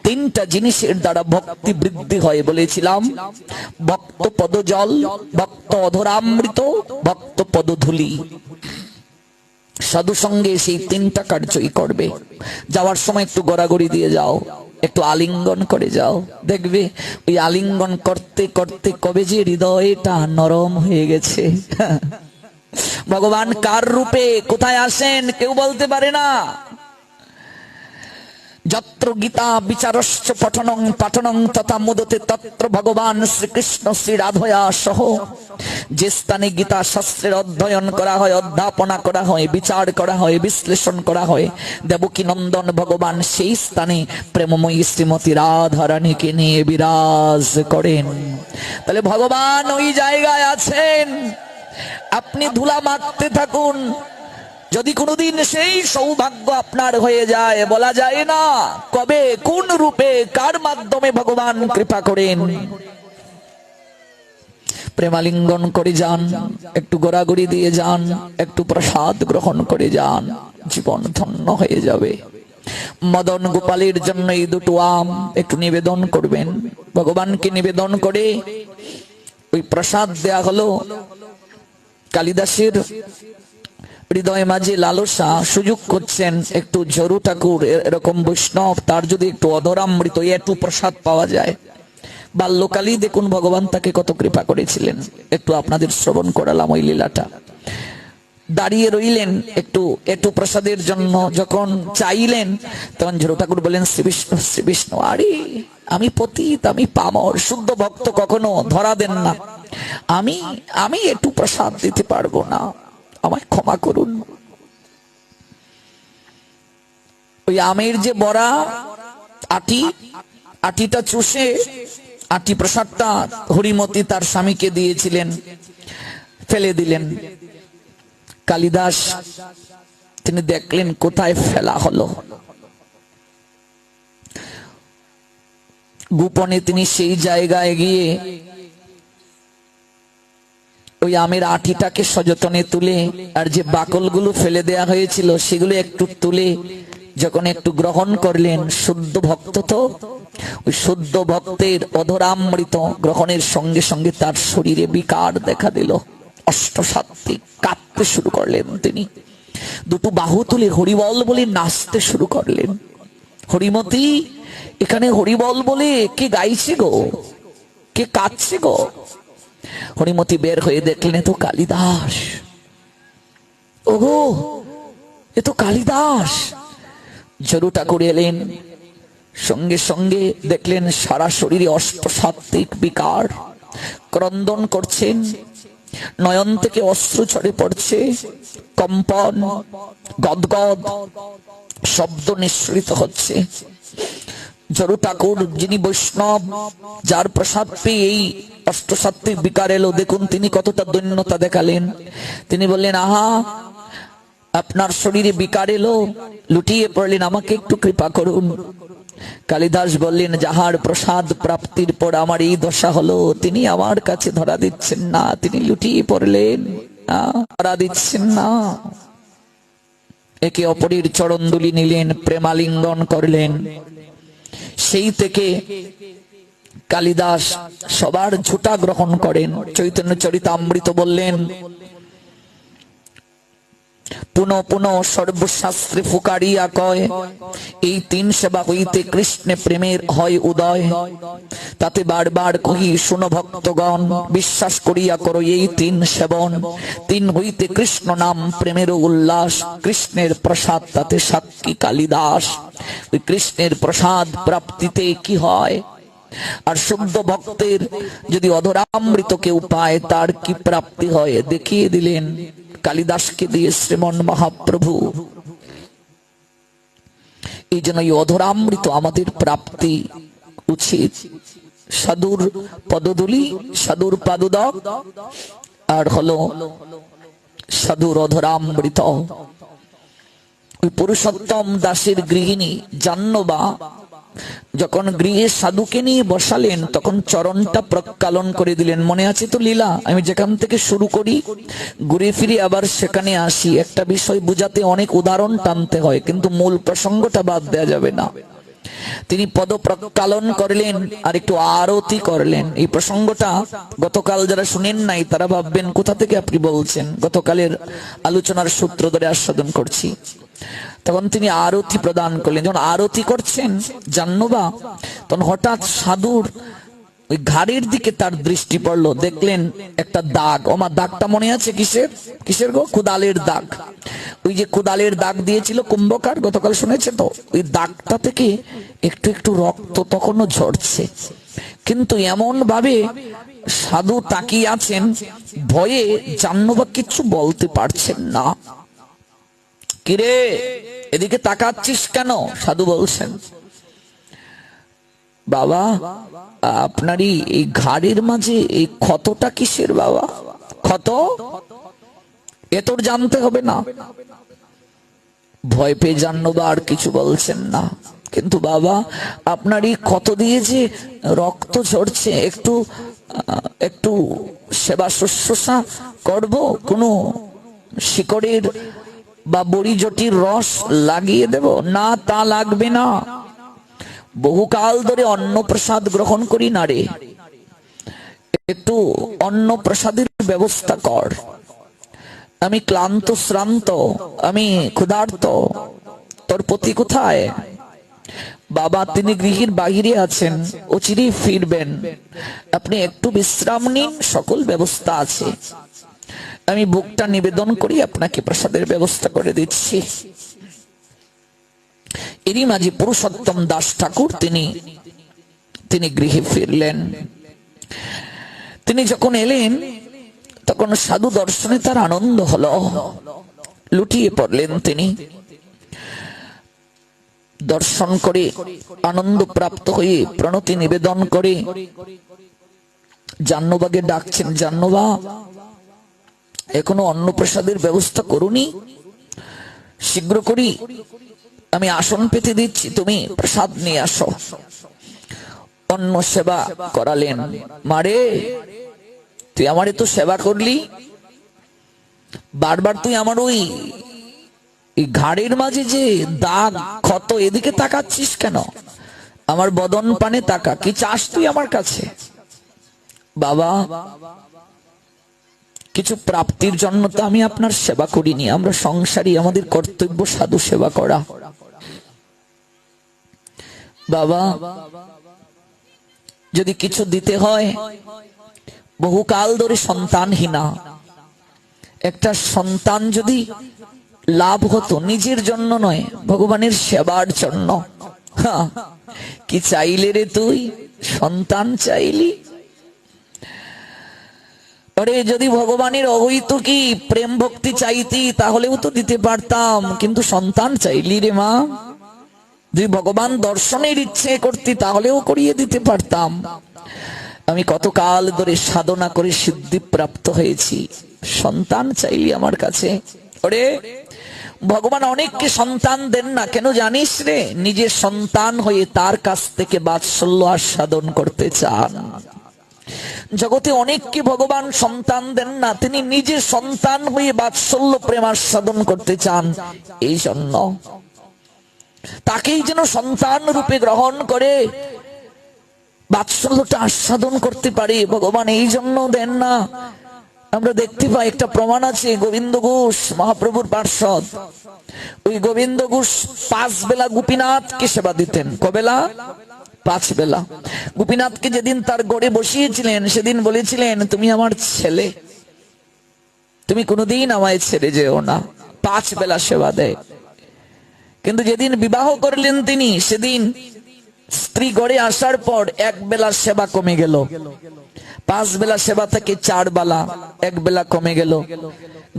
S1: তিনটা জিনিসের দ্বারা ভক্তি বৃদ্ধি হয় বলেছিলাম, ভক্ত পদ জল, ভক্ত অধরামৃত, ভক্ত পদধূলি। সাধু সঙ্গে সেই তিনটা কার্যই করবে। যাওয়ার সময় একটু গড়াগড়ি দিয়ে যাও, একটু আলিঙ্গন করে যাও, দেখবে ওই আলিঙ্গন করতে করতে কবে যে হৃদয়টা নরম হয়ে গেছে। ভগবান কার রূপে কোথায় আসেন কেউ বলতে পারে না। যত্র গীতা বিচারশ্চ পঠনং পাঠনং তথা মুদতে তত্র ভগবান শ্রীকৃষ্ণ শ্রী রাধয়া সহ। যে স্থানে গীতা শাস্ত্রের অধ্যয়ন করা হয়, অধ্যাপনা করা হয়, বিচার করা হয়, বিশ্লেষণ করা হয়, দেবকী নন্দন ভগবান সেই স্থানে প্রেমময়ী শ্রীমতী রাধারানীকে নিয়ে বিরাজ করেন। তাহলে ভগবান ওই জায়গায় আছেন। আপনি ধুলা মারতে থাকুন। যদি কোনোদিন সেই সৌভাগ্য আপনার হয়ে যায়, বলা যায় না কবে কোন রূপে কার মাধ্যমে ভগবান কৃপা করেন। প্রেমালিঙ্গন করে যান, একটু গোড়াগড়ি দিয়ে যান, একটু প্রসাদ গ্রহণ করে যান, জীবন ধন্য হয়ে যাবে। মদন গোপালের জন্য এই দুটো আম একটু নিবেদন করবেন। ভগবানকে নিবেদন করে ওই প্রসাদ দেয়া হলো। কালিদাসের হৃদয় মাঝে লালসা, সুযোগ করছেন একটু জরু ঠাকুর এরকম বৈষ্ণব, তার যদি একটু অধরামৃত একটু প্রসাদ পাওয়া যায়। বাল্যকালেই দেখুন ভগবান তাকে কত কৃপা করেছিলেন। একটু আপনাদের শ্রবণ করালাম ওই লীলাটা। দাঁড়িয়ে রইলেন একটু প্রসাদের জন্য। যখন চাইলেন তখন জরু ঠাকুর বলেন, শ্রী বিষ্ণু, শ্রী বিষ্ণু, আরে আমি পতিত, আমি পামর, শুদ্ধ ভক্ত কখনো ধরা দেন না। আমি একটু প্রসাদ দিতে পারবো না, আমায় ক্ষমা করুন। ওই আমের যে বড়া আটিটা চুষে আটি প্রসাদটা হরিমতি তার স্বামীকে দিয়েছিলেন, ফেলে দিলেন। কালিদাস তিনি দেখলেন কোথায় ফেলা হলো। গোপনে তিনি সেই জায়গায় গিয়ে ওই আমের আটিটাকে সযতনে তুলে, আর যে বাকলগুলো ফেলে দেয়া হয়েছিল সেগুলো একটু তুলে যখন একটু গ্রহণ করলেন, শুদ্ধ ভক্ত তো, ওই শুদ্ধ ভক্তের অধরামৃত গ্রহণের সঙ্গে সঙ্গে তার শরীরে বিকার দেখা দিল। অষ্টসাত্ত্বিক কাঁপতে শুরু করলেন। তিনি দুটো বাহু তুলে হরিবল বলে নাচতে শুরু করলেন। হরিমতি, এখানে হরিবল বলে কে গাইছে গো, কে কাঁদছে গো? হরিমতি বের হয়ে দেখলেন এ তো কালিদাস। ওগো, এ তো কালিদাস। জরু ঠাকুর এলেন, সঙ্গে সঙ্গে দেখলেন সারা শরীরে অষ্টসাত্ত্বিক বিকার, ক্রন্দন করছেন, নয়ন থেকে অশ্রু ঝরে পড়ছে, কম্পন, গদগদ শব্দ নিঃসৃত হচ্ছে। জরু ঠাকুর, যিনি বৈষ্ণব, যার প্রসাদ পেয়ে এই অষ্টসাত্ত্বিক বিকার এলো, দেখুন তিনি কতটা দৈন্যতা দেখালেন। তিনি বললেন, আহা, আপনার শরীরে বিকার এলো, লুটিয়ে পড়লেন, আমাকে একটু কৃপা করুন। কালিদাস বললেন, যাহার প্রসাদ প্রাপ্তির পর আমার এই দশা হলো, তিনি আমার কাছে ধরা দিচ্ছেন না, তিনি লুটিয়ে পড়লেন, ধরা দিচ্ছেন না। একে অপরের চরণ দুলি নিলেন, প্রেমালিঙ্গন করলেন। সেই থেকে কালিদাস সবার ঝুটা গ্রহণ করেন। চৈতন্য চরিতামৃত বললেন, পুনঃ পুনঃ সর্বশাস্ত্রে ফুকারিয়া কয়, এই তিন সেবা হইতে কৃষ্ণে প্রেমের হয় উদয়। তাতে বারবার কহি শুনো ভক্তগণ, বিশ্বাস করিয়া করো এই তিন সেবন। তিন হইতে কৃষ্ণ নাম প্রেমের উল্লাস, কৃষ্ণের প্রসাদ তাতে সাক্ষী কালিদাস। ওই কৃষ্ণের প্রসাদ প্রাপ্তিতে কি হয়? আর শুদ্ধ ভক্তের যদি অধরামৃত কেউ পায় তার কি প্রাপ্তি হয় দেখিয়ে দিলেন কালিদাসকে দিয়ে শ্রীমন মহাপ্রভু। এই জন্য এই অধরামৃত আমাদের প্রাপ্তি উচিত। সাধুর পদধূলি, সাধুর পাদুদক, আর হলো সাধুর অধরামৃত। ওই পুরুষোত্তম দাসের গৃহিণী জাহ্নবা যখন গৃহে সাধুকে নিয়ে বসালেন তখন চরণটা প্রক্ষালন করে দিলেন। মনে আছে তো লীলা? আমি যেখান থেকে শুরু করি ঘুরে ফিরে আবার সেখানে আসি। একটা বিষয় বুঝাতে অনেক উদাহরণ টানতে হয়, কিন্তু মূল প্রসঙ্গটা বাদ দেওয়া যাবে না। তিনি পদ প্রক্ষালন করলেন আর একটু আরতি করলেন। এই প্রসঙ্গটা গতকাল যারা শুনেন নাই তারা ভাববেন কোথা থেকে আপনি বলছেন। গতকালের আলোচনার সূত্র ধরে আস্বাদন করছি। তখন তিনি আরতি প্রদান করলেন। যখন আরতি করছেন জাহ্নবা, তখন হঠাৎ সাধুর ওই ঘাড়ের দিকে তার দৃষ্টি পড়লো। দেখলেন একটা দাগ। আমার দাগটা মনে আছে কিসের? কিসের গো? কুদালের দাগ। ওই যে কুদালের দাগ দিয়েছিল কুম্ভকার, গতকাল শুনেছে তো? ওই দাগটা থেকে একটু একটু রক্ত তখনও ঝরছে, কিন্তু এমন ভাবে সাধু তাকিয়ে আছেন, ভয়ে জাহ্নবা কিছু বলতে পারছেন না। কিরে এদিকে তাকাচ্ছিস কেন? সাধু বলছেন, বাবা আপনারই এই ঘাড়ের মাঝে এই ক্ষতটা কিসের বাবা? ক্ষত এ তোর জানতে হবে না। ভয় পেয়ে জাহ্নবা আর কিছু বলছেন না। কিন্তু বাবা আপনার এই ক্ষত দিয়ে যে রক্ত ঝরছে, একটু একটু সেবা শুশ্রূষা করব, কোনো শিকড়ের বা বড়ি জটির রস লাগিয়ে দেব? না, তা লাগবে না। বহুকাল ধরে অন্ন প্রসাদ গ্রহণ করি না রে, একটু অন্ন প্রসাদের ব্যবস্থা কর। আমি ক্লান্ত শ্রান্ত, আমি ক্ষুধার্ত, তোর পতি কোথায়? বাবা তিনি গৃহের বাহিরে আছেন, অচিরেই ফিরবেন, আপনি একটু বিশ্রাম নিন, সকল ব্যবস্থা আছে। আমি ভোগটা নিবেদন করি, আপনাকে প্রসাদের ব্যবস্থা করে দিচ্ছি। এরই মাঝে পুরুষোত্তম দাস ঠাকুর তিনি গৃহে ফিরলেন। তিনি যখন এলেন তখন সাধু দর্শনে তার আনন্দ হলো, লুটিয়ে পড়লেন। তিনি দর্শন করে আনন্দ প্রাপ্ত হয়ে প্রণতি নিবেদন করে জাহ্নবাকে ডাকছেন, জাহ্নবা এখনো অন্নপ্রসাদের ব্যবস্থা করুনি? শীঘ্র করি, আমি আসন পেতে দিচ্ছি, তুমি প্রসাদ নিয়ে আসো। অন্ন সেবা করালেন। মারে তুই আমারে তো সেবা করলি, বারবার তুই আমার ওই ঘাড়ের মাঝে যে দাগ ক্ষত এদিকে তাকাচ্ছিস কেন? আমার বদন পানে তাকা, কি চাস তুই আমার কাছে? বাবা কিছু প্রাপ্তির জন্য তো আমি আপনার সেবা করিনি, আমরা সংসারী, আমাদের কর্তব্য সাধু সেবা করা। বাবা যদি কিছু দিতে হয়, বহুকাল ধরে সন্তানহীনা, একটা সন্তান যদি লাভ হতো, নিজের জন্য নয়, ভগবানের সেবার জন্য। কি চাইলে রে তুই? সন্তান চাইলি? আরে যদি ভগবানের অবৈত কি প্রেম ভক্তি চাইতি তাহলেও তো দিতে পারতাম, কিন্তু সন্তান চাইলি রে মা। যদি ভগবান দর্শনের ইচ্ছে করতি তাহলেও করিয়ে দিতে পারতাম। আমি কতকাল ধরে সাধনা করে সিদ্ধি প্রাপ্ত হয়েছি, সন্তান চাইলি আমার কাছে? ওরে ভগবান অনেককে সন্তান দেন না, কেন জানিস রে? নিজের সন্তান হয়ে তার কাছ থেকে বাৎসল্য আস্বাদন করতে চান। জগতে অনেককে ভগবান সন্তান দেন না, তিনি নিজে সন্তান হয়ে বাৎসল্য প্রেম আস্বাদন করতে চান। এই জন্য তাকেই যেন সন্তান রূপে গ্রহণ করে বাৎসল্যটা আস্বাদন করতে পারে, ভগবান এই জন্য দেন না। আমরা দেখতে পাই একটা প্রমাণ আছে, গোবিন্দ ঘোষ মহাপ্রভুর পার্ষদ, ওই গোবিন্দ ঘোষ 5 বেলা গোপীনাথকে সেবা দিতেন। কবেলা? 5 বেলা। গোপীনাথকে যেদিন তার গড়ে বসিয়েছিলেন সেদিন বলেছিলেন, তুমি আমার ছেলে, তুমি কোনোদিন আমায় ছেড়ে যেও না। 5 বেলা সেবা দেয়। কিন্তু যেদিন বিবাহ করলেন তিনি, সেদিন স্ত্রী গড়ে আসার পর 1 বেলা সেবা কমে গেল। 5 বেলা সেবা থেকে 4 বেলা, 1 বেলা কমে গেল।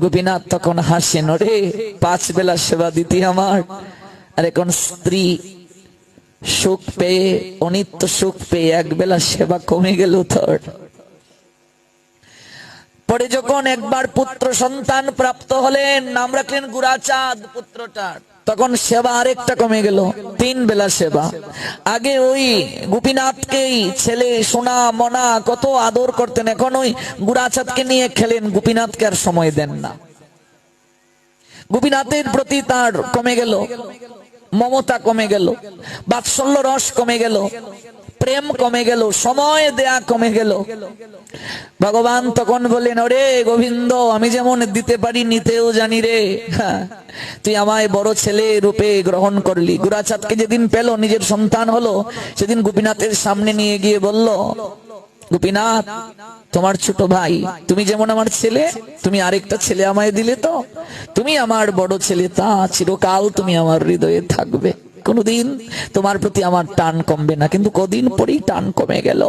S1: গোপীনাথ তখন হাসেন, ওরে 5 বেলা সেবা দিতি আমার, আর এখন স্ত্রী সুখ পেয়ে, অনিত্য সুখ পেয়ে 1 বেলা সেবা কমে গেল তোর। পরে যখন একবার পুত্র সন্তান প্রাপ্ত হলেন, নাম রাখলেন গুরাচাঁদ পুত্রটার, তখন সেবা আরেকটা কমে গেল, 3 বেলা সেবা। আগে ওই গোপীনাথকেই ছেলে সোনা মনা কত আদর করতেন, এখন ওই গুরাচাঁদকে নিয়ে খেলেন, গোপীনাথকে আর সময় দেন না। গোপীনাথের প্রতি তার কমে গেল মমতা, কমে গেল বাৎসল্য রস, কমে গেল প্রেম, কমে গেল সময় দেয়া, কমে গেল। ভগবান তখন বললেন, ওরে গোবিন্দ, আমি যেমন দিতে পারি নিতেও জানি রে, তুই আমায় বড় ছেলে রূপে গ্রহণ করলি। গুরাচাঁদকে যেদিন পেল, নিজের সন্তান হলো, সেদিন গোপীনাথের সামনে নিয়ে গিয়ে বলল, গোপীনাথ, তোমার ছোট ভাই, তুমি যেমন আমার ছেলে, তুমি আরেকটা ছেলে আমায় দিলে তো, তুমি আমার বড় ছেলে, তা চিরকাল তুমি আমার হৃদয়ে থাকবে, কোনদিন তোমার প্রতি আমার টান কমবে না। কিন্তু কদিন পরেই টান কমে গেল।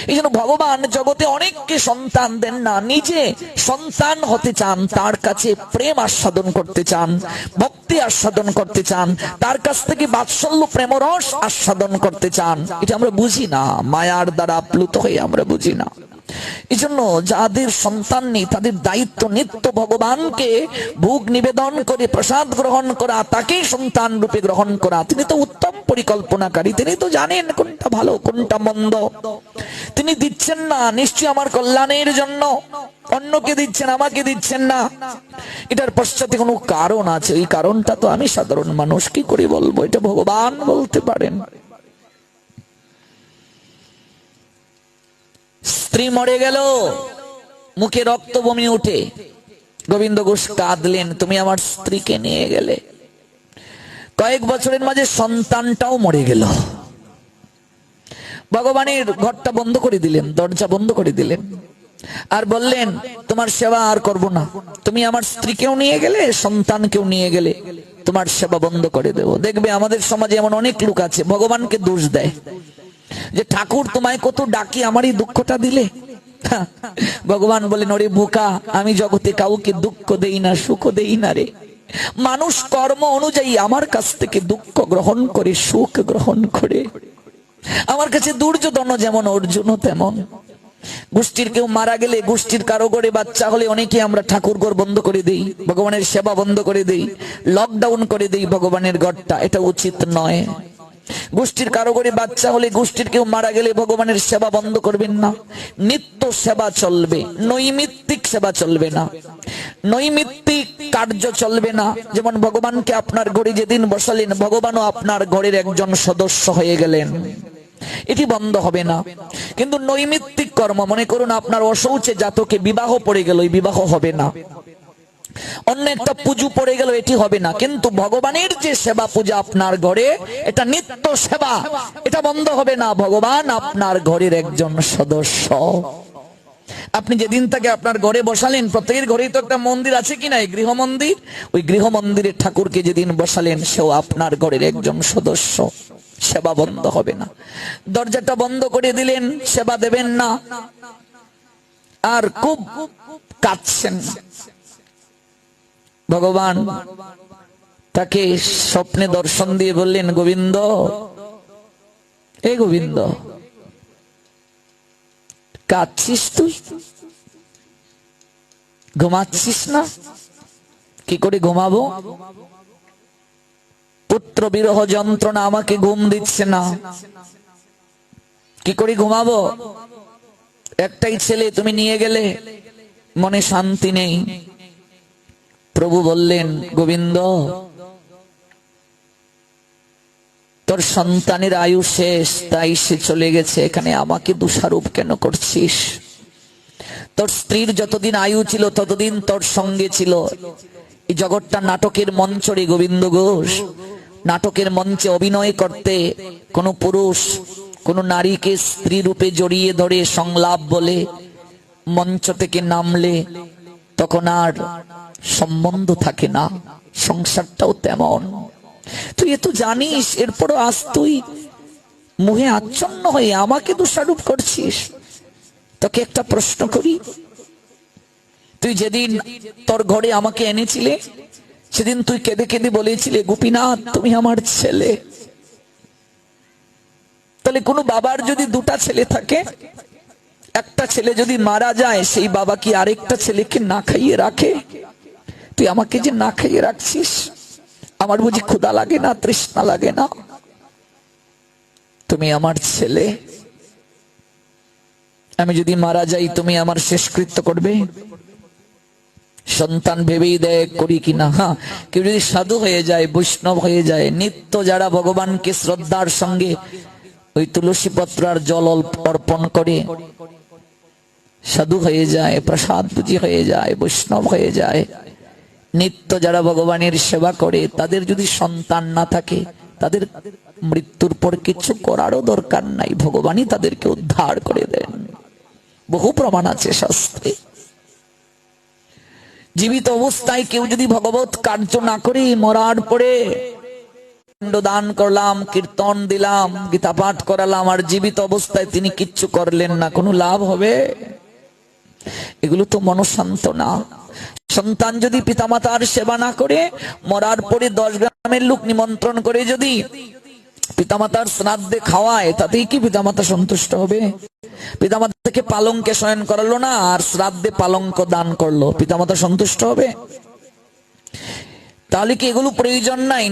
S1: এই জন্য ভগবান জগতে অনেককে সন্তান দেন না, নিজে সন্তান হতে চান, তার কাছে প্রেম আস্বাদন করতে চান, ভক্তি আস্বাদন করতে চান, তার কাছ থেকে বাৎসল্য প্রেমরস আস্বাদন করতে চান। এটা আমরা বুঝি না, মায়ার দ্বারা আপ্লুত হয়ে আমরা বুঝি না। এই জন্য যাদের সন্তান নেই, তাদের দায়িত্ব নিত্য ভগবানকে ভোগ নিবেদন করে প্রসাদ গ্রহণ করা, তাকেই সন্তান রূপে গ্রহণ করা। তিনি তো উত্তম পরিকল্পনাকারী, তিনি তো জানেন কোনটা ভালো কোনটা মন্দ। তিনি দিচ্ছেন না নিশ্চয়ই আমার কল্যাণের জন্য, অন্যকে দিচ্ছেন, আমাকে দিচ্ছেন না। এটার পশ্চাতে কোনো কারণ আছে, এই কারণটা তো আমি সাধারণ মানুষ কি করে বলবো, এটা ভগবান বলতে পারেন। স্ত্রী মরে গেল, মুখে রক্ত বমি উঠে, গোবিন্দ ঘোষ কাঁদলেন, তুমি আমার স্ত্রীকে নিয়ে গেলে। কয়েক বছরের মাঝে সন্তানটাও মরে গেল। ভগবানের ঘরটা বন্ধ করে দিলেন, দরজা বন্ধ করে দিলেন, আর বললেন, তোমার সেবা আর করব না। তুমি আমার স্ত্রীকেও নিয়ে গেলে, সন্তানকেও নিয়ে গেলে, তোমার সেবা বন্ধ করে দেব। দেখবে আমাদের সমাজে এমন অনেক লোক আছে, ভগবানকে দোষ দেয় যে ঠাকুর তোমায় কত ডাকি, আমারই দুঃখটা দিলে। ভগবান বলেন, ওরে বোকা, আমি জগতে কাউকে দুঃখ দেই না, সুখ দেই না রে। মানুষ কর্ম অনুযায়ী আমার কাছ থেকে দুঃখ গ্রহণ করে, সুখ গ্রহণ করে। আমার কাছে দুর্যোধন যেমন, অর্জুনও তেমন। গোষ্ঠীর কেউ মারা গেলে, গোষ্ঠীর কারো ঘরে বাচ্চা হলে অনেকে আমরা ঠাকুর ঘর বন্ধ করে দেই, ভগবানের সেবা বন্ধ করে দেই, লকডাউন করে দেই ভগবানের ঘরটা। এটা উচিত নয়। গোষ্ঠীর কারো ঘরে বাচ্চা হলে, গোষ্ঠীর কেউ মারা গেলে ভগবানের সেবা বন্ধ করবেন না। নিত্য সেবা চলবে, নৈমিত্তিক সেবা চলবে না, নৈমিত্তিক কার্য চলবে না। যেমন ভগবানকে আপনার ঘরে যেদিন বসালেন, ভগবানও আপনার ঘরের একজন সদস্য হয়ে গেলেন, এটি বন্ধ হবে না। কিন্তু নৈমিত্তিক কর্ম, মনে করুন আপনার অশৌচে জাতকে বিবাহ পড়ে গেল, এই বিবাহ হবে না। অন্য একটা পুজো পড়ে গেল, এটি হবে না। কিন্তু ভগবানের যে সেবা পূজা আপনার ঘরে, এটা নিত্য সেবা, এটা বন্ধ হবে না। ভগবান আপনার ঘরের একজন সদস্য। আপনি যেদিন থেকে আপনার ঘরে বসালেন, প্রত্যেকের ঘরেই তো একটা মন্দির আছে কিনা, এই গৃহ মন্দির, ওই গৃহ মন্দিরে ঠাকুরকে যেদিন বসালেন, সেও আপনার ঘরের একজন সদস্য। সেবা বন্ধ হবে না। দরজাটা বন্ধ করে দিলেন, সেবা দেবেন না, আর খুব কাঁদছেন। ভগবান তাকে স্বপ্নে দর্শন দিয়ে বললেন, গোবিন্দ, এ গোবিন্দ, কাঁদছিস তুই, ঘুমাচ্ছিস না? কি করে ঘুমাবো? পুত্র বিরহ যন্ত্রণা আমাকে ঘুম দিচ্ছে না, কি করে ঘুমাবো? একটাই ছেলে, তুমি নিয়ে গেলে, মনে শান্তি নেই। প্রভু বললেন, গোবিন্দ, তোর সন্তানের আয়ু শেষ, তাই সে চলে গেছে, এখানে আমাকে দোষারোপ কেন করছিস? তোর স্ত্রীর যতদিন আয়ু ছিল ততদিন তোর সঙ্গে ছিল। এই জগৎটা নাটকের মঞ্চ রে গোবিন্দ ঘোষ। নাটকের মঞ্চে অভিনয় করতে কোন পুরুষ কোন নারীকে স্ত্রী রূপে জড়িয়ে ধরে সংলাপ বলে মঞ্চ থেকে নামলে তখন আর সম্বন্ধ থাকে না। সংসারটাও তেমন। তুই এ তো জানিস, এরপরও আজ তুই মুহে আচ্ছন্ন হয়ে আমাকে দোষারোপ করছিস। তোকে একটা প্রশ্ন করি, তুই যেদিন তোর ঘরে আমাকে এনেছিলে সেদিন তুই কেঁদে কেঁদে বলেছিলে, গোপীনাথ তুমি আমার ছেলে। তাহলে কোনো বাবার যদি দুটা ছেলে থাকে, একটা ছেলে যদি মারা যায়, সেই বাবা কি আরেকটা ছেলেকে না খাইয়ে রাখে? তুই আমাকে যে না খাইয়ে রাখছিস, আমার বুঝি ক্ষুধা লাগে না, তৃষ্ণা লাগে না? তুমি আমার ছেলে, আমি যদি মারা যাই তুমি আমার শেষকৃত্য করবে? সন্তান ভেবেই দেয় করি কিনা। হ্যাঁ, কেউ যদি সাধু হয়ে যায়, বৈষ্ণব হয়ে যায়, নিত্য যারা ভগবানকে শ্রদ্ধার সঙ্গে ওই তুলসী পত্র আর জল অর্পণ করে সাধু হয়ে যায়, প্রসাদ বুঝি হয়ে যায়, বৈষ্ণব হয়ে যায়, নিত্য যারা ভগবানের সেবা করে, তাদের যদি সন্তান না থাকে, তাদের মৃত্যুর পর কিছু করারও দরকার নাই, ভগবানই তাদেরকে উদ্ধার করে দেন। বহু প্রমাণ আছে শাস্ত্রে। জীবিত অবস্থায় কেউ যদি ভগবত কার্য না করে, মরার পরে দান করলাম, কীর্তন দিলাম, গীতা পাঠ করালাম, আর জীবিত অবস্থায় তিনি কিচ্ছু করলেন না, কোনো লাভ হবে? এগুলো তো মনসান্তনা। সন্তান যদি পিতামাতার সেবা না করে, মরার পরে 10 গ্রামের লোক নিমন্ত্রণ করে যদি পিতামাতার শ্রাদ্ধে খাওয়ায়, তাতেই কি পিতামাতা সন্তুষ্ট হবে? পিতামাতাকে পালঙ্কে শয়ন করালো না, আর শ্রাদ্ধে পালঙ্ক দান করলো, পিতামাতা সন্তুষ্ট হবে? তাহলে কি এগুলো প্রয়োজন নাই?